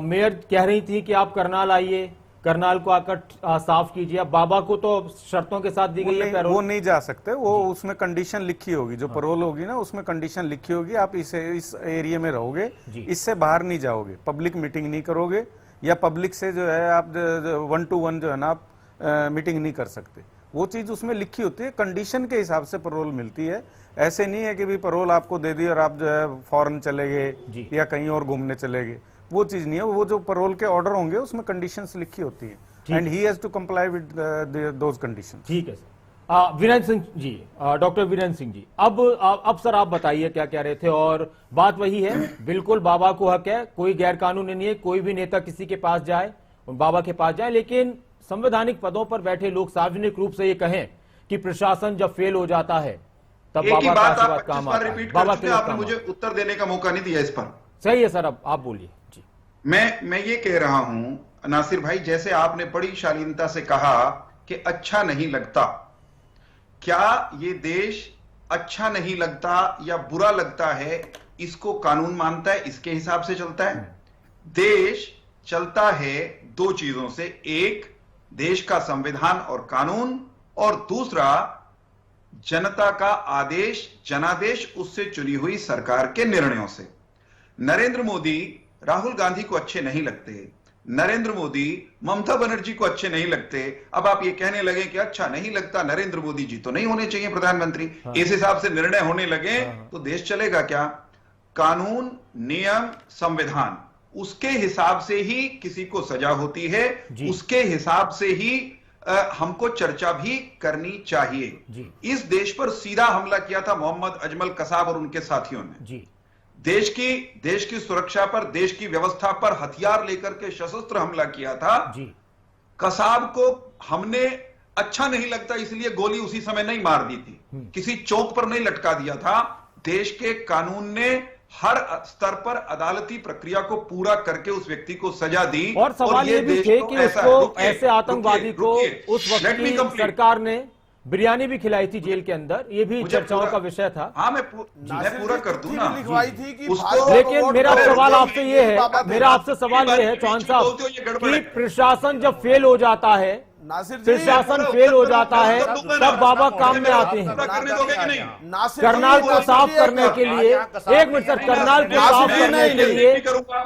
मेयर कह रही थी कि आप करनाल आइए, करनाल को आकर साफ कीजिए। अब बाबा को तो शर्तों के साथ दी गई है पैरोल, वो नहीं जा सकते। वो उसमें कंडीशन लिखी होगी, जो पैरोल होगी ना, उसमें कंडीशन लिखी होगी, आप इस एरिया में रहोगे, इससे बाहर नहीं जाओगे, पब्लिक मीटिंग नहीं करोगे, या पब्लिक से जो है आप 1 to 1 जो है ना आप मीटिंग नहीं कर सकते। वो चीज उसमें लिखी होती है, कंडीशन के हिसाब से पैरोल मिलती है। ऐसे नहीं है कि भी पैरोल आपको दे दी और आप जो है फॉरेन चले गए या कहीं और घूमने चले गए, वो चीज नहीं है। वो जो पैरोल के ऑर्डर होंगे उसमें कंडीशंस लिखी होती है, and he has to comply with those conditions. ठीक है सर। वीरेंद्र सिंह जी, डॉक्टर वीरेंद्र सिंह जी, अब सर आप बताइए क्या कह रहे थे। और बात वही है, बिल्कुल बाबा को हक है, कोई गैर कानूनी नहीं है, कोई भी नेता किसी के पास जाए, बाबा के पास जाए, लेकिन संवैधानिक पदों पर बैठे लोग सार्वजनिक रूप से ये कहें कि प्रशासन जब फेल हो जाता है तब बाबा का आशीर्वाद काम आता है। बाबा के आपने मुझे उत्तर देने का मौका नहीं दिया इस पर। सही है सर, अब आप बोलिए जी। मैं ये कह रहा हूं नासिर भाई, जैसे आपने बड़ी शालीनता से कहा कि अच्छा नहीं लगता, क्या ये देश अच्छा नहीं लगता या बुरा लगता है, इसको कानून मानता है, इसके हिसाब से चलता है। देश चलता है दो चीजों से, एक देश का संविधान और कानून, और दूसरा जनता का आदेश, जनादेश, उससे चुनी हुई सरकार के निर्णयों से। नरेंद्र मोदी राहुल गांधी को अच्छे नहीं लगते, नरेंद्र मोदी ममता बनर्जी को अच्छे नहीं लगते। अब आप ये कहने लगे कि अच्छा नहीं लगता, नरेंद्र मोदी जी तो नहीं होने चाहिए प्रधानमंत्री, इस हिसाब से निर्णय होने लगे तो देश चलेगा क्या? कानून, नियम, संविधान, उसके हिसाब से ही किसी को सजा होती है, उसके हिसाब से ही हमको चर्चा भी करनी चाहिए। इस देश पर सीधा हमला किया था मोहम्मद अजमल कसाब और उनके साथियों ने। देश की सुरक्षा पर, देश की व्यवस्था पर हथियार लेकर के सशस्त्र हमला किया था। कसाब को हमने अच्छा नहीं लगता इसलिए गोली उसी समय नहीं मार दी थी, किसी चौक पर नहीं लटका दिया था। देश के कानून ने हर स्तर पर अदालती प्रक्रिया को पूरा करके उस व्यक्ति को सजा दी। और सवाल ये भी थे कि उसको ऐसे आतंकवादी को उस वक्त की सरकार ने बिरयानी भी खिलाई थी जेल के अंदर, ये भी चर्चाओं का विषय था। हाँ, मैं पूरा कर दूं ना। लिखवाई थी कि लेकिन मेरा सवाल आपसे ये है, मेरा आपसे सवाल ये है चौहान साहब कि प्रशासन जब फेल हो जाता है, प्रशासन फेल हो जाता है, तब बाबा काम में आते हैं। करनाल को साफ करने के लिए, एक मिनट सर, करनाल को साफ करने के लिए,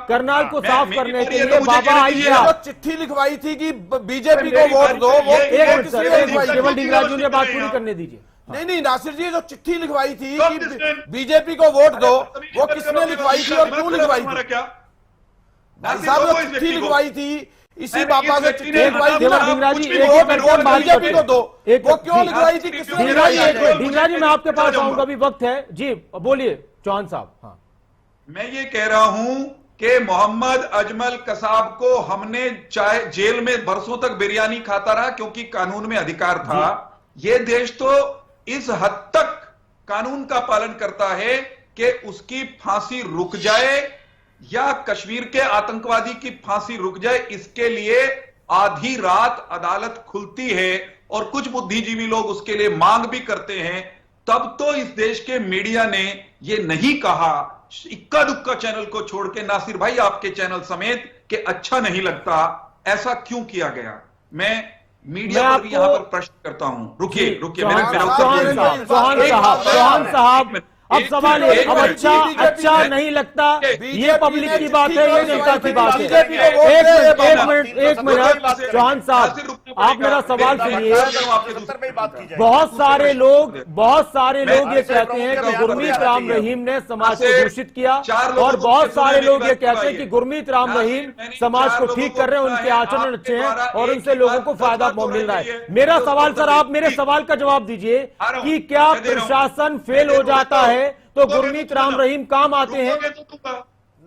करनाल को साफ करने के लिए बाबा आइए। चिट्ठी लिखवाई थी कि बीजेपी को वोट दो, वो एक मिनट सर, केवल डिंगराजू ने बात पूरी करने दीजिए। नहीं नासिर जी, जो चिट्ठी लिखवाई थी कि बीजेपी को वोट दो, वो किसने लिखवाई थी और क्यों लिखवाई थी? भाई साहब, जो चिट्ठी लिखवाई थी इसी बाबा से चिट्ठी लिखवाई थी, बीजेपी को दो, वो क्यों लिखवाई थी, किसने लिखवाई थी? डिंगराजी मैं आपके पास आऊंगा, अभी वक्त है जी, बोलिए चौहान साहब। हाँ, मैं ये कह रहा हूं कि मोहम्मद अजमल कसाब को हमने चाहे जेल में बरसों तक बिरयानी खाता रहा क्योंकि कानून में अधिकार था। ये देश तो इस हद तक कानून का पालन करता है कि उसकी फांसी रुक जाए या कश्मीर के आतंकवादी की फांसी रुक जाए, इसके लिए आधी रात अदालत खुलती है और कुछ बुद्धिजीवी लोग उसके लिए मांग भी करते हैं। तब तो इस देश के मीडिया ने ये नहीं कहा, इक्का दुक्का चैनल को छोड़ के, नासिर भाई आपके चैनल समेत, कि अच्छा नहीं लगता। ऐसा क्यों किया गया? मैं मीडिया पर भी यहां पर प्रश्न करता हूं। रुकिए चौहान साहब, अब सवाल है, अब अच्छा नहीं लगता, ये पब्लिक की बात है, ये जनता की बात है। एक मिनट चौहान साहब, आप मेरा सवाल सुनिए। बहुत सारे लोग ये कहते हैं कि गुरमीत राम रहीम ने समाज को दूषित किया, और बहुत सारे लोग ये कहते हैं कि गुरमीत राम रहीम समाज को ठीक कर रहे हैं, उनके आचरण अच्छे हैं और उनसे लोगों को फायदा मिल रहा है। मेरा सवाल सर, आप मेरे सवाल का जवाब दीजिए कि क्या प्रशासन फेल हो जाता है तो गुरमीत राम रहीम काम आते हैं?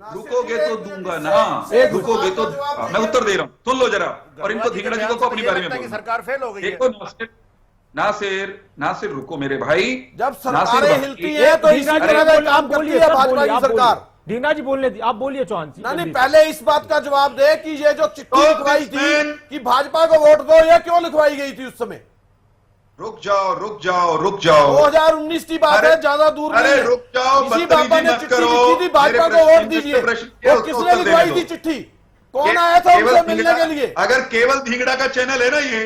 रुकोगे तो दूंगा ना, रुकोगे तो मैं उत्तर दे रहा हूं, सुन लो जरा। और इनको धिंगड़ा जी को अपनी बारे में सरकार फेल हो गई है। नासिर रुको मेरे भाई, जब सरकारें हिलती है तो इसी तरह का काम करती है भाजपा की सरकार। दीना जी बोलने दी, आप बोलिए चौहान जी। नहीं, पहले इस बात का जवाब दे कि ये जो चिट्ठी लिखवाई थी कि भाजपा को वोट दो, ये क्यों लिखवाई गई थी उस समय? रुक जाओ 2019 की बात है, ज्यादा दूर नहीं है। रुक जाओ, इसी बाबा ने चिट्ठी लिखी थी, भाजपा को वोट दीजिए। और किसने लिखवाई थी चिट्ठी? कौन आया था उनसे मिलने के लिए? अगर केवल धिंगड़ा का चैनल है ना ये,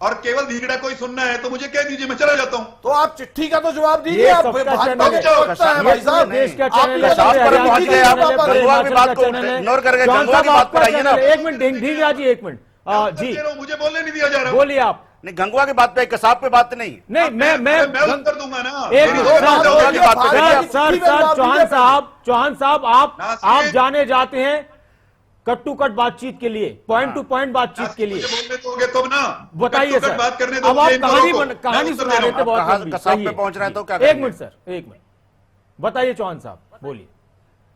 और केवल धिंगड़ा कोई सुनना है तो मुझे कह दीजिए, मैं चला जाता हूं। तो आप चिट्ठी का तो जवाब दीजिए। आप भाजपा के प्रवक्ता हैं भाई साहब, देश का चैनल है। एक मिनट ढींगरा जी, एक मिनट जी, मुझे बोलने नहीं दिया जा रहा। बोलिए आप। नहीं, गंगवा की बात पे, कसाब पे बात नहीं। मैं उत्तर दूंगा ना। सर चौहान साहब आप जाने जाते हैं कट टू कट बातचीत के लिए, पॉइंट टू पॉइंट बातचीत के लिए। बोलने दोगे तो ना, बताइए सर। बात करने अब आप कहानी सुना रहे थे बहुत, कसाब पे पहुंच रहे हैं तो क्या? एक मिनट सर, एक मिनट बताइए चौहान साहब, बोलिए।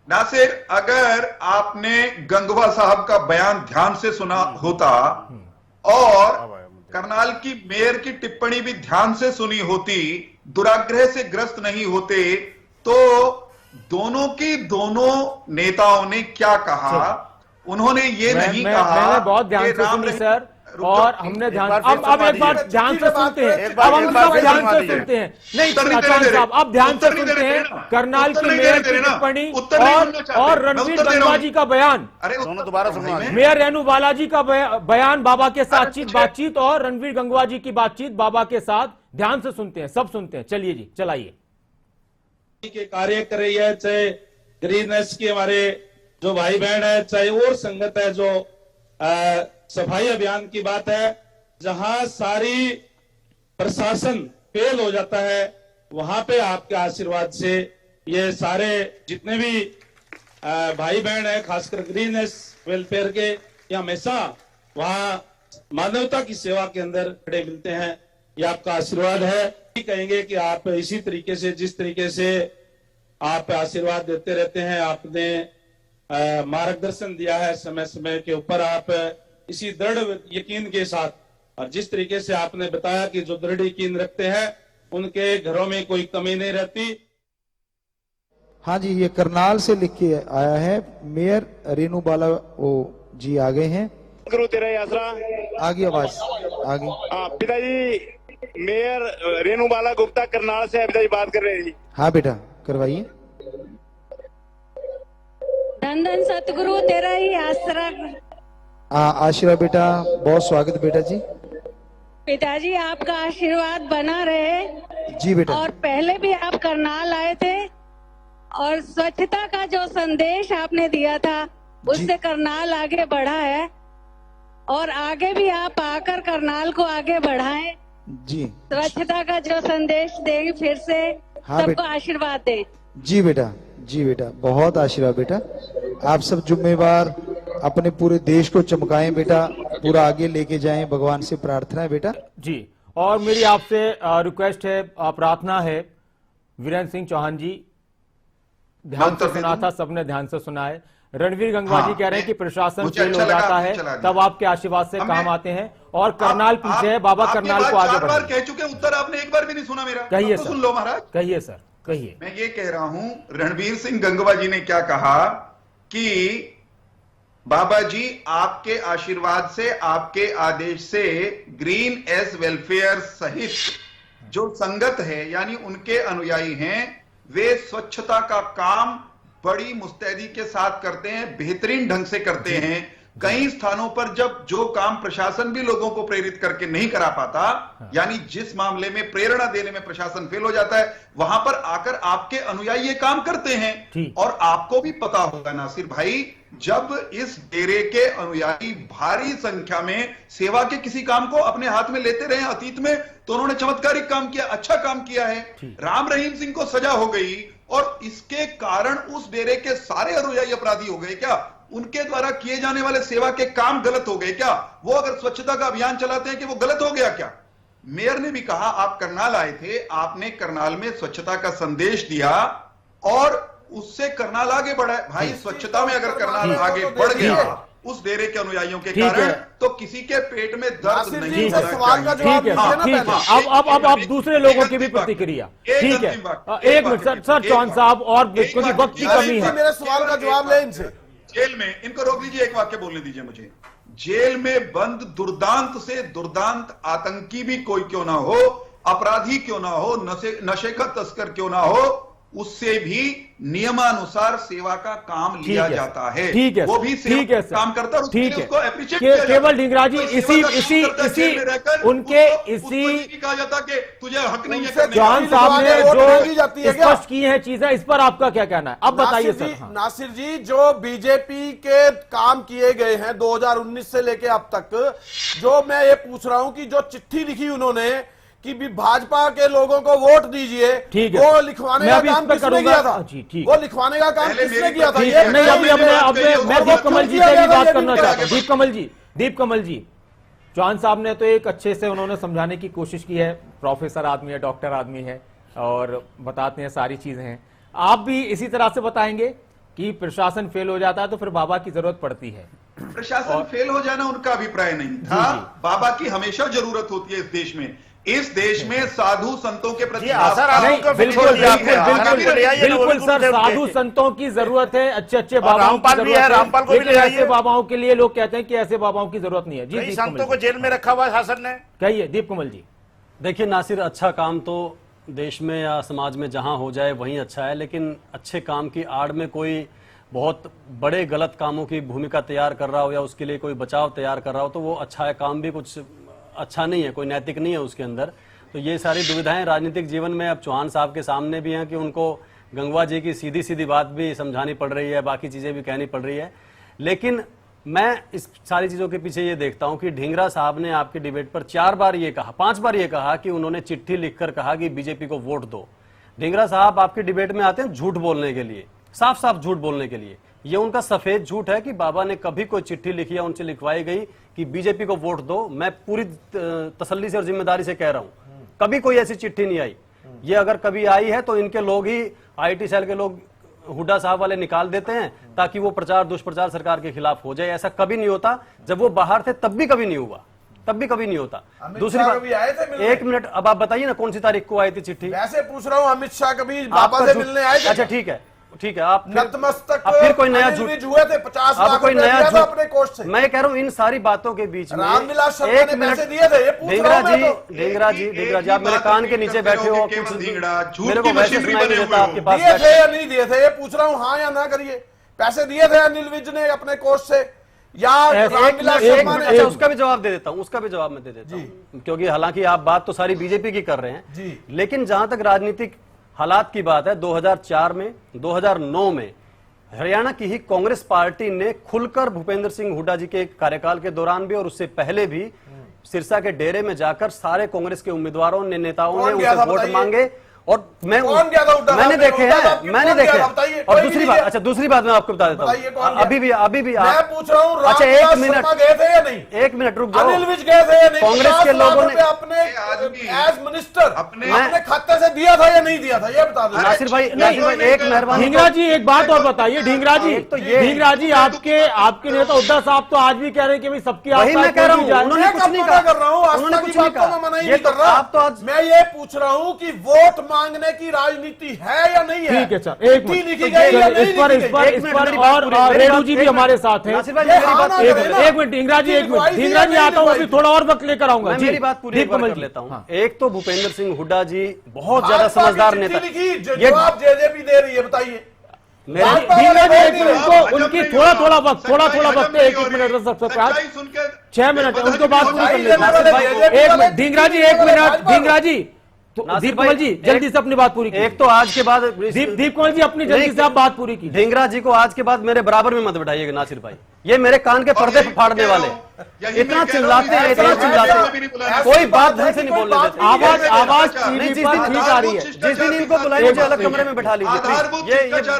नासिर, अगर आपने गंगवा साहब का बयान ध्यान से सुना होता और करनाल की मेयर की टिप्पणी भी ध्यान से सुनी होती, दुराग्रह से ग्रस्त नहीं होते, तो दोनों नेताओं ने क्या कहा? उन्होंने ये नहीं कहा। मैंने बहुत ध्यान से सुनी सर, और हमने ध्यान, अब एक बार ध्यान से सुनते हैं, अब हम सब ध्यान से सुनते हैं। नहीं चौहान साहब, अब ध्यान से सुनते हैं करनाल की मेयर की टिप्पणी और रणवीर गंगवा का बयान। दोनों दोबारा सुनवा। मेयर रेणु बालाजी का बयान, बाबा के साथ बातचीत, और रणवीर गंगवा जी की बातचीत बाबा के साथ। ध्यान से सुनते हैं, सब सुनते हैं। चलिए जी, चलाइए। के कार्य कर रही है, चाहे ग्रीननेस के हमारे जो भाई बहन है, चाहे और संगत है, जो सफाई अभियान की बात है, जहां सारी प्रशासन फेल हो जाता है, वहां पे आपके आशीर्वाद से ये सारे जितने भी भाई बहन है, खासकर ग्रीननेस वेलफेयर के, ये हमेशा वहां मानवता की सेवा के अंदर खड़े मिलते हैं। ये आपका आशीर्वाद है। कहेंगे कि आप इसी तरीके से, जिस तरीके से आप आशीर्वाद देते रहते हैं, आपने मार्गदर्शन दिया है समय समय के ऊपर, आप इसी दृढ़ यकीन के साथ और जिस तरीके से आपने बताया कि जो दृढ़ यकीन रखते हैं उनके घरों में कोई कमी नहीं रहती। हाँ जी, ये करनाल से लिख के आया है। मेयर रेनू बाला ओ जी आ गए हैं। गुरु तेरा ही आसरा। आ गई आवाज, आ गई। पिताजी मेयर रेनू बाला गुप्ता करनाल से पिताजी बात कर रहे हैं। हाँ बेटा, करवाइए। धन धन सतगुरु तेरा ही आसरा। आशीर्वाद बेटा, बहुत स्वागत बेटा जी। पिताजी आपका आशीर्वाद बना रहे। जी बेटा। और पहले भी आप करनाल आए थे और स्वच्छता का जो संदेश आपने दिया था उससे करनाल आगे बढ़ा है और आगे भी आप आकर करनाल को आगे बढ़ाएं। जी। स्वच्छता का जो संदेश देंगे फिर से सबको आशीर्वाद दें। जी बेटा, जी बेटा, बहुत आशीर्वाद बेटा। आप सब जिम्मेवार अपने पूरे देश को चमकाएं बेटा, पूरा आगे लेके जाएं, भगवान से प्रार्थना है बेटा। जी। और मेरी आपसे रिक्वेस्ट है, प्रार्थना है, वीरेंद्र सिंह चौहान जी, ध्यान से सुना था, सबने ध्यान से सुना है। रणवीर गंगवा जी कह रहे हैं कि प्रशासन फेल हो जाता है तब आपके आशीर्वाद से काम आते हैं और करनाल पीछे है, बाबा करनाल को आगे बढ़ाएं। कह चुके, उत्तर आपने एक बार भी नहीं सुना मेरा। कहिए तो सर, सुन लो महाराज। कहिए सर, कहिए। मैं ये कह रहा हूं, रणवीर सिंह गंगवा जी ने क्या कहा कि बाबा जी आपके आशीर्वाद से, आपके आदेश से ग्रीन एस वेलफेयर सहित जो संगत है यानी उनके अनुयायी हैं, वे स्वच्छता का काम बड़ी मुस्तैदी के साथ करते हैं, बेहतरीन ढंग से करते हैं। कई स्थानों पर जब जो काम प्रशासन भी लोगों को प्रेरित करके नहीं करा पाता, यानी जिस मामले में प्रेरणा देने में प्रशासन फेल हो जाता है, वहां पर आकर आपके अनुयायी ये काम करते हैं। और आपको भी पता होगा नासिर भाई, जब इस डेरे के अनुयायी भारी संख्या में सेवा के किसी काम को अपने हाथ में लेते रहे अतीत में, तो उन्होंने चमत्कारिक काम किया, अच्छा काम किया है। राम रहीम सिंह को सजा हो गई और इसके कारण उस डेरे के सारे अनुयायी अपराधी हो गए क्या? उनके द्वारा किए जाने वाले सेवा के काम गलत हो गए क्या? वो अगर स्वच्छता का अभियान चलाते हैं कि वो गलत हो गया क्या? मेयर ने भी कहा, आप करनाल आए थे, आपने करनाल में स्वच्छता का संदेश दिया और उससे करनाल आगे बढ़ा है। भाई स्वच्छता में अगर करनाल आगे बढ़ गया उस डेरे के अनुयायियों के कारण, तो किसी के पेट में दर्द नहीं होना चाहिए। ठीक है, ठीक है। अब दूसरे लोगों की भी प्रतिक्रिया, ठीक है। एक मिनट सर चौहान साहब, और क्योंकि वक्त की कमी है, मेरे सवाल का जवाब ले इनसे। जेल में इनको रोक लीजिए, एक वाक्य बोलने दीजिए मुझे। जेल में बंद दुर्दांत से दुर्दांत आतंकी भी कोई क्यों ना हो, अपराधी क्यों ना हो, नशे का तस्कर क्यों ना हो, उससे भी नियमानुसार सेवा का काम लिया जाता है। ठीक है, वो भी ठीक है काम करता है, ठीक है। उसको एप्रिशिएट किया जाता है। केवल ढींगरा जी इसी उनके इसी कहा जाता कि तुझे हक नहीं है। चौहान साहब ने जो स्पष्ट की है चीजें, इस पर आपका क्या कहना है? अब बताइए सर। नासिर जी, जो बीजेपी के काम किए गए हैं 2019 से लेके अब तक, जो मैं ये पूछ रहा हूं कि जो चिट्ठी लिखी उन्होंने कि भी भाजपा के लोगों को वोट दीजिए, वो लिखवाने का काम किसने किया था? वो लिखवाने का काम किसने किया था? नहीं, अब मैं दीप कमल जी से भी बात करना चाहता हूँ। दीप कमल जी, चौहान साहब ने तो एक अच्छे से उन्होंने समझाने की कोशिश की है, प्रोफेसर आदमी है, डॉक्टर आदमी है और बताते हैं सारी चीजें हैं। आप भी इसी तरह से बताएंगे कि प्रशासन फेल हो जाता है तो फिर बाबा की जरूरत पड़ती है? प्रशासन फेल हो जाना उनका अभिप्राय नहीं था, बाबा की हमेशा जरूरत होती है इस देश में। इस देश में साधु संतों के प्रति बिल्कुल सर, साधु संतों की जरूरत है, अच्छे बाबाओं की जरूरत है, लेकिन ऐसे बाबाओं के लिए लोग कहते हैं कि ऐसे बाबाओं की जरूरत नहीं है। जी, संतों को जेल में रखा हुआ शासन ने। कहिए दीप कमल जी। देखिए नासिर, अच्छा काम तो देश में या समाज में जहां हो जाए वहीं अच्छा है, लेकिन अच्छे काम की आड़ में कोई बहुत बड़े गलत कामों की भूमिका तैयार कर रहा हो या उसके लिए कोई बचाव तैयार कर रहा हो तो वो अच्छा है, काम भी कुछ अच्छा नहीं है, कोई नैतिक नहीं है उसके अंदर। तो ये सारी दुविधाएं राजनीतिक जीवन में अब चौहान साहब के सामने भी हैं कि उनको गंगवा जी की सीधी सीधी बात भी समझानी पड़ रही है, बाकी चीज़ें भी कहनी पड़ रही है। लेकिन मैं इस सारी चीज़ों के पीछे ये देखता हूं कि ढींगरा साहब ने आपके डिबेट पर 5 बार ये कहा कि उन्होंने चिट्ठी लिखकर कहा कि बीजेपी को वोट दो। ढींगरा साहब आपके डिबेट में आते हैं झूठ बोलने के लिए, साफ साफ झूठ बोलने के लिए। ये उनका सफेद झूठ है कि बाबा ने कभी कोई चिट्ठी लिखी या उनसे लिखवाई गई कि बीजेपी को वोट दो। मैं पूरी तसल्ली से और जिम्मेदारी से कह रहा हूं, कभी कोई ऐसी चिट्ठी नहीं आई। ये अगर कभी आई है तो इनके लोग ही, आईटी सेल के लोग हुड्डा साहब वाले निकाल देते हैं ताकि वो प्रचार दुष्प्रचार सरकार के खिलाफ हो जाए। ऐसा कभी नहीं होता, जब वो बाहर थे तब भी कभी नहीं हुआ। तब भी कभी नहीं होता। अमित दूसरी शाह बात, कभी आए थे मिलने? 1 मिनट, अब आप बताइए ना कौन सी तारीख को आई थी चिट्ठी? वैसे पूछ रहा हूँ, अमित शाह कभी बाबा आपका से झूठ- मिलने आए थे? अच्छा ठीक है, आप नतमस्तक अब फिर कोई नया अनिल झूठ विज हुए थे, 50 अब लाख कोई रुपए नया दिया था झूठ अपने कोष से। मैं कह रहा हूं इन सारी बातों के बीच में रामविलास शर्मा एक ने मिनट, पैसे दिए थे, ये पूछ ढींगरा रहा हूं मैं जी, तो। ढींगरा जी, आप मेरे कान के नीचे बैठे हो, कुछ मेरे को वैसे सुनाई नहीं देता आपके पास दिए थे बैठे। या नहीं दिए थे, ये पूछ रहा हूँ, हाँ या ना करिए। पैसे दिए थे अनिल विज ने अपने कोष से या रामविलास शर्मा ने? अच्छा, उसका भी जवाब दे देता हूं, उसका भी जवाब मैं दे देता हूं, क्योंकि हालांकि आप बात तो सारी बीजेपी की कर रहे हैं जी। लेकिन जहां तक राजनीतिक हालात की बात है, 2004 में, 2009 में हरियाणा की ही कांग्रेस पार्टी ने खुलकर भूपेंद्र सिंह हुड्डा जी के कार्यकाल के दौरान भी और उससे पहले भी सिरसा के डेरे में जाकर सारे कांग्रेस के उम्मीदवारों ने, नेताओं ने उनसे वोट मांगे और मैंने देखे हैं, मैंने देखे। और दूसरी बात, अच्छा दूसरी बात मैं आपको बता देता हूँ, अभी भी मैं पूछ रहा हूँ, अच्छा रामविलास 1 मिनट, शर्मा गए थे या नहीं? 1 मिनट रुक जाओ। अनिल विज गए थे या नहीं? कांग्रेस के लोगों ने अपने एज मिनिस्टर अपने खाते से दिया था या नहीं दिया था, ये बता दो। नासिर भाई एक मेहरबानी, ढींगरा जी एक बात और बताइए, ढींगरा जी, ढींगरा जी आपके नेता हुड्डा साहब तो आज भी कह रहे हैं कि भाई सबकी वही मैं कह रहा हूँ, उन्होंने कुछ नहीं कहा, कर रहा हूँ, उन्होंने कुछ नहीं कहा, ये कर रहा। आप तो आज, मैं ये पूछ रहा हूँ कि वोट मांगने की राजनीति है या नहीं है? ठीक है सर, एक चिट्ठी मिनट, लिखी गई या नहीं इस पर लिखी गई? और रेणु जी भी हमारे साथ हैं। नासिर भाई मेरी बात, एक मिनट ढींगरा जी, एक मिनट ढींगरा जी, आता हूँ अभी थोड़ा और वक्त लेकर आऊंगा। मैं मेरी बात पूरी एक बार कर लेता हूँ। एक तो भूपेंद्र सिंह हुड्डा जी बहुत ज्यादा भाजपा की समझदार चिट्ठी नेता, लिखी, जो ये जवाब जेजेपी दे रही है, बताइए। ढींगरा जी एक मिनट, उनको उनकी थोड़ा थोड़ा वक्त है, एक मिनट सबसे आज 6 मिनट है, उनको बात पूरी कर लेते। एक मिनट ढींगरा जी, एक मिनट ढींगरा जी, दीप कमल जी जल्दी से अपनी बात पूरी कीजिए। एक तो आज के बाद दीप कमल जी अपनी जल्दी से आप बात पूरी कीजिए। ढींगरा जी को आज के बाद मेरे बराबर में मत बैठाइएगा नासिर भाई, ये मेरे कान के पर्दे फाड़ने वाले, इतना चिल्लाते हैं, इतना चिल्लाते हैं, कोई बात ढंग से नहीं बोलने देते। आवाज ठीक आ रही है, जिस दिन इनको बुलाइए मुझे अलग कमरे में बैठा लीजिए,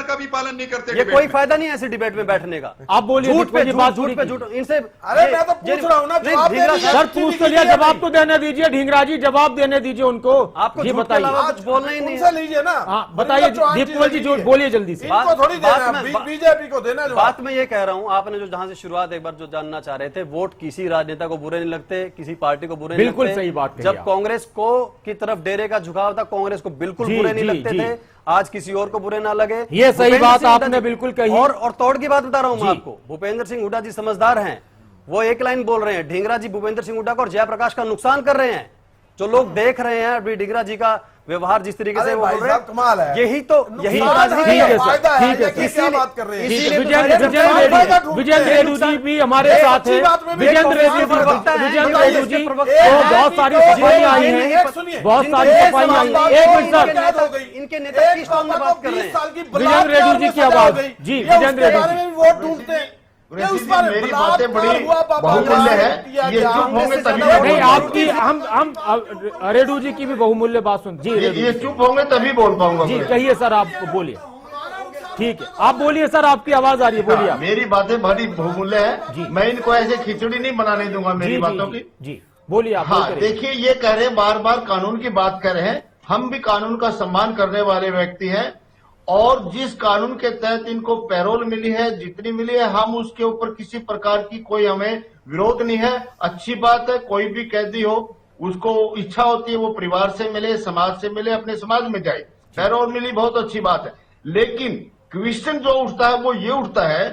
का भी पालन नहीं करते। ये कोई फायदा नहीं है ऐसे डिबेट में बैठने का। आप बोलिए, झूठ पे झूठ इनसे। अरे मैं तो पूछ रहा हूँ ना, जवाब दे दीजिए। सर पूछ तो लिया, जवाब तो देने दीजिए ढींगरा जी, जवाब देने दीजिए उनको। आपको ये झूठ के बताइए, अलावा कुछ बोलना ही नहीं उनसे है। लीजिए ना। हाँ बताइए दीप कमल जी, जो बोलिए जल्दी से। इनको थोड़ी देना, बीजेपी को देना जवाब। बात मैं ये कह रहा हूँ, आपने जो जहां से शुरुआत एक बार जो जानना चाह रहे थे, वोट किसी राजनेता को बुरे नहीं लगते, किसी पार्टी को बुरे नहीं लगते। बिल्कुल सही बात कही जब आप। कांग्रेस को की तरफ डेरे का झुकाव था, कांग्रेस को बिल्कुल जी, बुरे नहीं जी, लगते जी। थे, आज किसी और को बुरे ना लगे। ये सही भूपेंद्र बात सिंह हुड्डा आपने जी- बिल्कुल कही। और तोड़ की बात बता रहा हूं मैं जी। आपको, भूपेंद्र सिंह हुड्डा जी समझदार हैं, वो एक लाइन बोल रहे हैं, ढींगरा जी भूपेंद्र सिंह हुड्डा को और जयप्रकाश का नुकसान कर रहे हैं। जो लोग देख रहे हैं अभी ढींगरा जी का व्यवहार जिस तरीके से वो बोल रहे हैं, कमाल है। यही तो ठीक राजनीति है है। सर, ठीक है है, क्या बात कर रहे हैं? इसीलिए तो विजेंद्र रेड्डी जी भी हमारे साथ हैं। विजेंद्र रेड्डी जी तो बहुत सारी सफाइयां आई हैं, बहुत सारी सफाइयां आई हैं। एक मिनट सर, इनके नेता किस टोन में बात कर रहे हैं? विजेंद्र रेड्डी जी की आवाज जी, विजेंद्र रेड्डी जी वोट ढूंढते हैं। मेरी बातें बड़ी बहुमूल्य है, ये चुप होंगे तभी नहीं, आपकी हम रेड्डी जी की भी बहुमूल्य बात सुन जी। ये चुप होंगे तभी बोल पाऊंगा। जी कहिए सर, आप बोलिए। ठीक है, आप बोलिए सर, आपकी आवाज आ रही है, बोलिए आप। मेरी बातें बड़ी बहुमूल्य है, मैं इनको ऐसे खिचड़ी नहीं बनाने दूंगा मेरी बातों की। जी बोलिए आप। हाँ देखिए, ये कह रहे हैं बार बार कानून की बात कर रहे हैं, हम भी कानून का सम्मान करने वाले व्यक्ति हैं, और जिस कानून के तहत इनको पैरोल मिली है, जितनी मिली है, हम उसके ऊपर किसी प्रकार की कोई हमें विरोध नहीं है। अच्छी बात है, कोई भी कैदी हो, उसको इच्छा होती है वो परिवार से मिले, समाज से मिले, अपने समाज में जाए, पैरोल मिली बहुत अच्छी बात है। लेकिन क्वेश्चन जो उठता है वो ये उठता है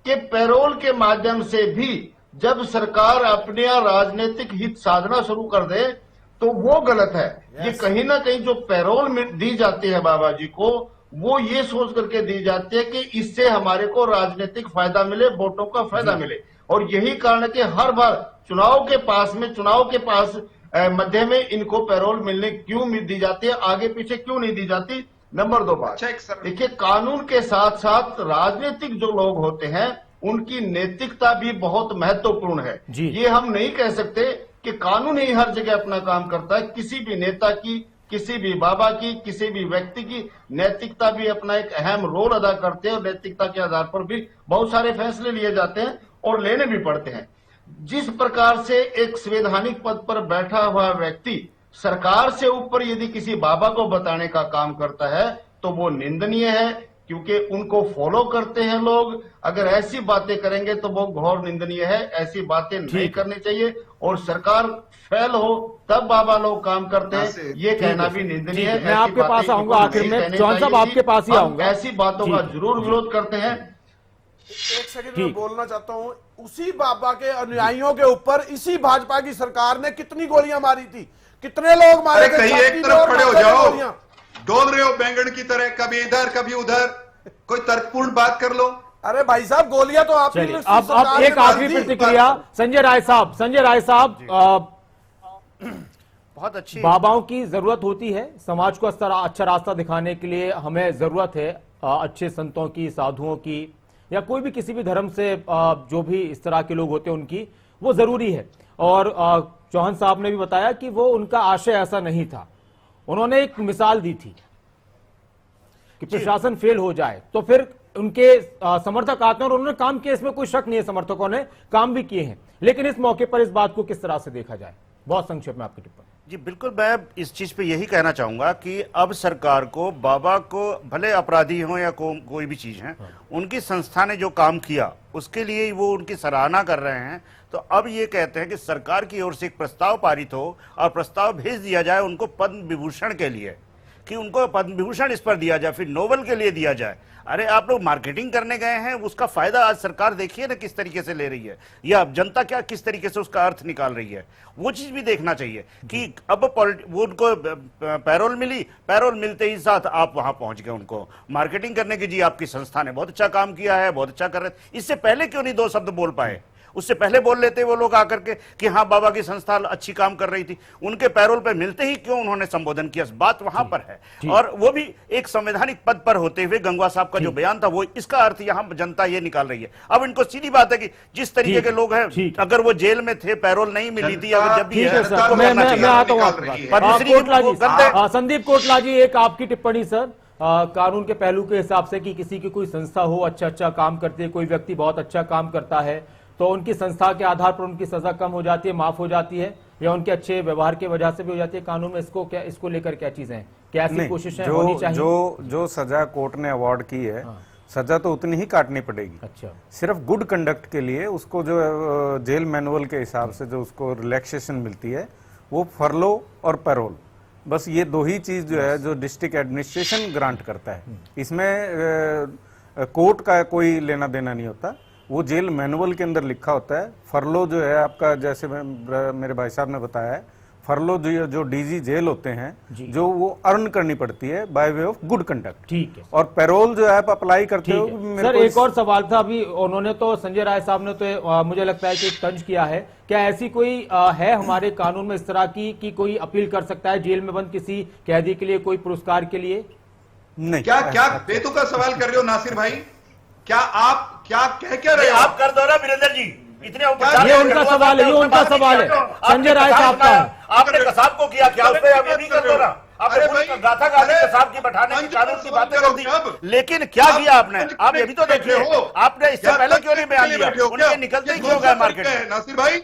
कि पैरोल के माध्यम से भी जब सरकार अपने राजनीतिक हित साधना शुरू कर दे तो वो गलत है। ये कहीं ना कहीं जो पैरोल दी जाती है बाबा जी को, वो ये सोच करके दी जाती है कि इससे हमारे को राजनीतिक फायदा मिले, वोटों का फायदा मिले। और यही कारण है कि हर बार चुनाव के पास मध्य में इनको पैरोल मिलने क्यों दी जाती है, आगे पीछे क्यों नहीं दी जाती। नंबर 2 बात, देखिए कानून के साथ साथ राजनीतिक जो लोग होते हैं उनकी नैतिकता भी बहुत महत्वपूर्ण है। ये हम नहीं कह सकते कि कानून ही हर जगह अपना काम करता है। किसी भी नेता की, किसी भी बाबा की, किसी भी व्यक्ति की नैतिकता भी अपना एक अहम रोल अदा करते हैं, और नैतिकता के आधार पर भी बहुत सारे फैसले लिए जाते हैं और लेने भी पड़ते हैं। जिस प्रकार से एक संवैधानिक पद पर बैठा हुआ व्यक्ति सरकार से ऊपर यदि किसी बाबा को बताने का काम करता है तो वो निंदनीय है, क्योंकि उनको फॉलो करते हैं लोग। अगर ऐसी बातें करेंगे तो वो घोर निंदनीय है, ऐसी बातें नहीं करनी चाहिए। और सरकार फेल हो तब बाबा लोग काम करते हैं, ये कहना भी निंदनीय है। मैं आपके पास आऊंगा आखिर में, चौहान साहब आपके पास ही आऊंगा। ऐसी बातों का जरूर विरोध करते हैं। एक सेकंड में बोलना चाहता हूं, उसी बाबा के अनुयायियों के ऊपर इसी भाजपा की सरकार ने कितनी गोलियां मारी थी, कितने लोग मारे थे। कहीं एक तरफ खड़े हो जाओ, डोल रहे हो बैंगन की तरह, कभी इधर कभी उधर, कोई तर्कपूर्ण बात कर लो। अरे भाई साहब, गोलियां तो आप अब एक आखिरी प्रतिक्रिया संजय राय साहब। संजय राय साहब, बहुत अच्छी बाबाओं की जरूरत होती है, समाज को अच्छा रास्ता दिखाने के लिए हमें जरूरत है अच्छे संतों की, साधुओं की, या कोई भी किसी भी धर्म से जो भी इस तरह के लोग होते हैं उनकी, वो जरूरी है। और चौहान साहब ने भी बताया कि वो उनका आशय ऐसा नहीं था। उन्होंने एक मिसाल दी थी कि प्रशासन फेल हो जाए तो फिर उनके समर्थक आते हैं, और उन्होंने काम किया, इसमें कोई शक नहीं है, समर्थकों ने काम भी किए हैं। लेकिन इस मौके पर इस बात को किस तरह से देखा जाए, बहुत संक्षेप में आपकी टिप्पणी। जी बिल्कुल, मैं इस चीज पे यही कहना चाहूंगा कि अब सरकार को, बाबा को, भले अपराधी हो या कोई भी चीज है, उनकी संस्था ने जो काम किया उसके लिए वो उनकी सराहना कर रहे हैं। तो अब ये कहते हैं कि सरकार की ओर से एक प्रस्ताव पारित हो और प्रस्ताव भेज दिया जाए उनको पद्म विभूषण के लिए, कि उनको पद्म विभूषण इस पर दिया जाए, फिर नोबेल के लिए दिया जाए। अरे आप लोग मार्केटिंग करने गए हैं, उसका फायदा आज सरकार देखिए ना किस तरीके से ले रही है, या जनता क्या किस तरीके से उसका अर्थ निकाल रही है, वो चीज भी देखना चाहिए। कि अब वो उनको पैरोल मिली, पैरोल मिलते ही साथ आप वहां पहुंच गए उनको मार्केटिंग करने की, जी आपकी संस्था ने बहुत अच्छा काम किया है, बहुत अच्छा कर रहे। इससे पहले क्यों नहीं दो शब्द बोल पाए? उससे पहले बोल लेते वो लोग आकर के कि हाँ बाबा की संस्था अच्छी काम कर रही थी। उनके पैरोल पे मिलते ही क्यों उन्होंने संबोधन किया? बात वहां पर है। और वो भी एक संवैधानिक पद पर होते हुए गंगवा साहब का जो बयान था, वो इसका अर्थ यहाँ जनता ये निकाल रही है। अब इनको सीधी बात है कि जिस तरीके के लोग हैं, अगर वो जेल में थे, पैरोल नहीं मिली थी, अगर जब भी संदीप कोटला जी, एक आपकी टिप्पणी सर, कानून के पहलू के हिसाब से कि किसी की कोई संस्था हो, अच्छा काम करती है, कोई व्यक्ति बहुत अच्छा काम करता है, तो उनकी संस्था के आधार पर उनकी सजा कम हो जाती है, माफ हो जाती है, या उनके अच्छे व्यवहार की वजह से भी हो जाती है। कानून में इसको लेकर क्या चीजें हैं, क्या ऐसी कोशिशें होनी चाहिए? जो सजा कोर्ट ने अवार्ड की है, सजा तो उतनी ही काटनी पड़ेगी। अच्छा, सिर्फ गुड कंडक्ट के लिए उसको जो जेल मैनुअल के हिसाब से जो उसको रिलैक्सेशन मिलती है, वो फरलो और पैरोल, बस ये दो ही चीज जो है जो डिस्ट्रिक्ट एडमिनिस्ट्रेशन ग्रांट करता है। इसमें कोर्ट का कोई लेना देना नहीं होता, वो जेल मैनुअल के अंदर लिखा होता है। फरलो जो है आपका, जैसे मेरे भाई साहब ने बताया है, फरलो जो डीजी जेल होते हैं, जो वो अर्न करनी पड़ती है by way of good conduct. ठीक है। और पैरोल जो है आप अप्लाई करते हो। सर एक और सवाल था, अभी उन्होंने तो, संजय राय साहब ने तो मुझे लगता है कि तंज किया है, क्या ऐसी कोई है हमारे कानून में इस तरह की कि कोई अपील कर सकता है जेल में बंद किसी कैदी के लिए कोई पुरस्कार के लिए? नहीं। क्या बेतुका सवाल कर रहे हो नासिर भाई? क्या कह रहे हो? आप कर दो ना वीरेंद्र जी, इतने ये उनका सवाल है, ये उनका सवाल है। संजय राय साहब का आपने कसाब को किया क्या? उसपे आप ये भी कर दो ना। आपने गाथा गाली कसाब की बैठाने की कानून की बातें कर दी, लेकिन क्या किया आपने? आप ये भी तो देखिए, आपने इससे पहले क्यों नहीं बयान दिया? उनके निकलते ही क्यों गए मार्केट में? नासिर भाई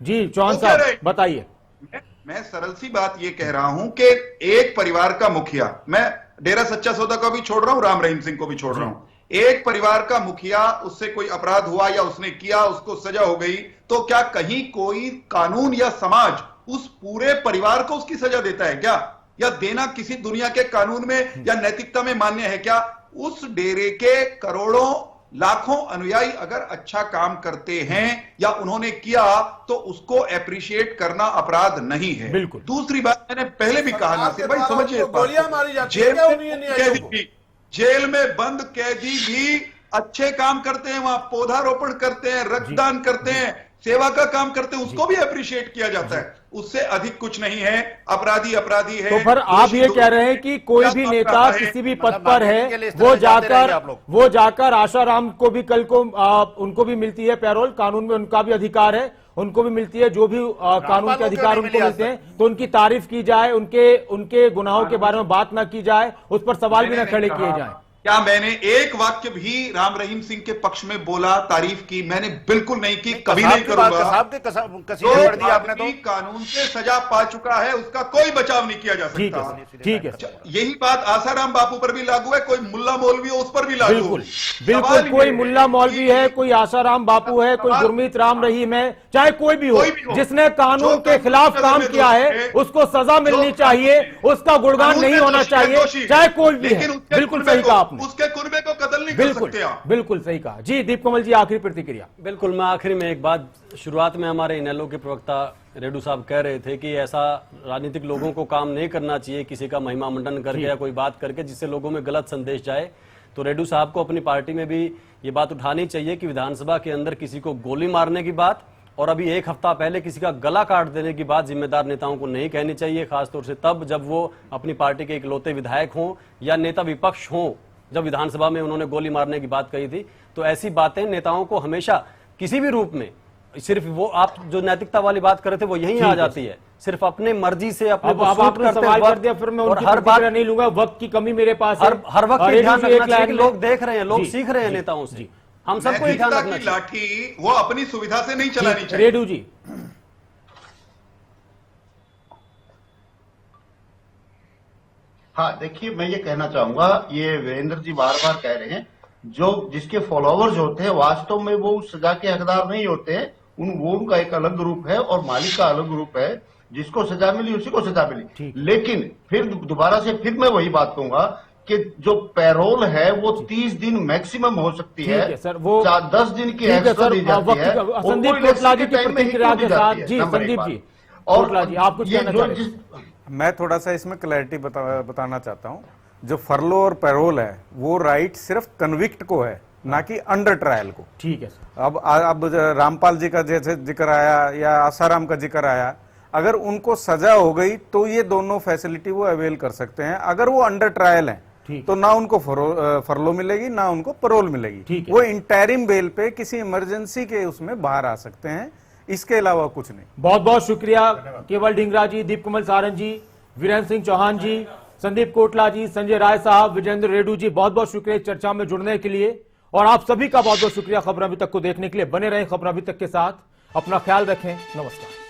जी, चौहान साहब बताइए। मैं सरल सी बात ये कह रहा हूं कि एक परिवार का मुखिया, मैं डेरा सच्चा सौदा को भी छोड़ रहा हूं, राम रहीम सिंह को भी छोड़ रहा हूं, एक परिवार का मुखिया, उससे कोई अपराध हुआ या उसने किया, उसको सजा हो गई, तो क्या कहीं कोई कानून या समाज उस पूरे परिवार को उसकी सजा देता है क्या? या देना किसी दुनिया के कानून में या नैतिकता में मान्य है क्या? उस डेरे के करोड़ों लाखों अनुयायी अगर अच्छा काम करते हैं या उन्होंने किया, तो उसको एप्रिशिएट करना अपराध नहीं है। बिल्कुल। दूसरी बात मैंने पहले भी कहा, नासिर भाई समझिए, गोलियां मारी जाती है, जेल में बंद कैदी भी अच्छे काम करते हैं, वहां पौधारोपण करते हैं, रक्तदान करते हैं, सेवा का काम करते हैं, उसको भी अप्रिशिएट किया जाता है। उससे अधिक कुछ नहीं है। अपराधी अपराधी है। तो फिर आप ये कह रहे हैं कि कोई भी नेता किसी भी पद पर है, वो जाकर आशाराम को भी कल को उनको भी मिलती है पैरोल, कानून में उनका भी अधिकार है, उनको भी मिलती है, जो भी कानून के अधिकार उनको मिलते हैं, तो उनकी तारीफ की जाए, उनके गुनाहों के बारे में बात ना की जाए, उस पर सवाल भी ना खड़े किए जाए। क्या मैंने एक वाक्य भी राम रहीम सिंह के पक्ष में बोला, तारीफ की? मैंने बिल्कुल नहीं की, कभी नहीं करूंगा। आपने कानून से सजा पा चुका है, उसका कोई बचाव नहीं किया जा सकता। ठीक है। यही बात आसाराम बापू पर भी लागू है, कोई मुल्ला मौलवी हो उस पर भी लागू। बिल्कुल बिल्कुल, कोई मुल्ला मौलवी है, कोई आसाराम बापू है, कोई गुरमीत राम रहीम है, चाहे कोई भी हो, जिसने कानून के खिलाफ काम किया है उसको सजा मिलनी चाहिए, उसका गुणगान नहीं होना चाहिए, चाहे कोई भी है। बिल्कुल सही कहा आपने, उसके कुर्बे को कत्ल नहीं कर सकते आप। बिल्कुल सही कहा जी। दीप कमल जी, आखिरी प्रतिक्रिया। बिल्कुल, मैं आखिरी में एक बात, शुरुआत में हमारे इनेलो के प्रवक्ता रेडू साहब कह रहे थे कि ऐसा राजनीतिक लोगों को काम नहीं करना चाहिए किसी का महिमा मंडन करके या कोई बात करके जिससे लोगों में गलत संदेश जाए। तो रेडू साहब को अपनी पार्टी में भी ये बात उठानी चाहिए कि विधानसभा के अंदर किसी को गोली मारने की बात और अभी एक हफ्ता पहले किसी का गला काट देने की बात जिम्मेदार नेताओं को नहीं कहनी चाहिए, खासतौर से तब जब वो अपनी पार्टी के इकलौते विधायक हों या नेता विपक्ष हों। जब विधानसभा में उन्होंने गोली मारने की बात कही थी, तो ऐसी बातें नेताओं को हमेशा किसी भी रूप में, सिर्फ वो आप जो नैतिकता वाली बात कर रहे थे वो यहीं आ जाती है, सिर्फ अपने मर्जी से अपने अब आपने सवाल कर दिया, फिर मैं उनकी प्रतिक्रिया नहीं लूंगा, वक्त की कमी मेरे पास है। हर वक्त ध्यान रखना चाहिए कि लोग देख रहे हैं, लोग सीख रहे हैं नेताओं से, हम सबको ध्यान रखना चाहिए। लाठी वो अपनी सुविधा से नहीं चलानी चाहिए। रेडू जी, हाँ, देखिए, मैं ये कहना चाहूंगा, ये वीरेंद्र जी बार बार कह रहे हैं, जो जिसके फॉलोअर्स होते हैं वास्तव में वो उस सजा के हकदार नहीं होते हैं। वो उनका एक अलग ग्रुप है और मालिक का अलग ग्रुप है। जिसको सजा मिली उसी को सजा मिली। लेकिन फिर दोबारा से फिर मैं वही बात कहूंगा कि जो पैरोल है वो 30 दिन मैक्सिमम हो सकती है सर, वो 10 दिन की एक्स्ट्रा दी जाती है। संदीप कोटला जी की प्रतिक्रिया के साथ जी, संदीप जी, कोटला जी, आप कुछ कहना चाह रहे हैं? मैं थोड़ा सा इसमें क्लैरिटी बताना चाहता हूं। जो फरलो और पैरोल है वो राइट सिर्फ कन्विक्ट को है, ना कि अंडर ट्रायल को। ठीक है सर। अब रामपाल जी का जैसे जिक्र आया या आसाराम का जिक्र आया, अगर उनको सजा हो गई तो ये दोनों फैसिलिटी वो अवेल कर सकते हैं। अगर वो अंडर ट्रायल हैं तो ना उनको फरलो मिलेगी ना उनको पैरोल मिलेगी। वो इंटरिम बेल पे किसी इमरजेंसी के उसमें बाहर आ सकते हैं, इसके अलावा कुछ नहीं। बहुत बहुत शुक्रिया केवल ढींगरा जी, दीप कमल सारंग जी, वीरेंद्र सिंह चौहान जी, संदीप कोटला जी, संजय राय साहब, विजेंद्र रेड्डू जी, बहुत बहुत शुक्रिया चर्चा में जुड़ने के लिए। और आप सभी का बहुत बहुत शुक्रिया खबर अभी तक को देखने के लिए। बने रहें खबर अभी तक के साथ, अपना ख्याल रखें, नमस्कार।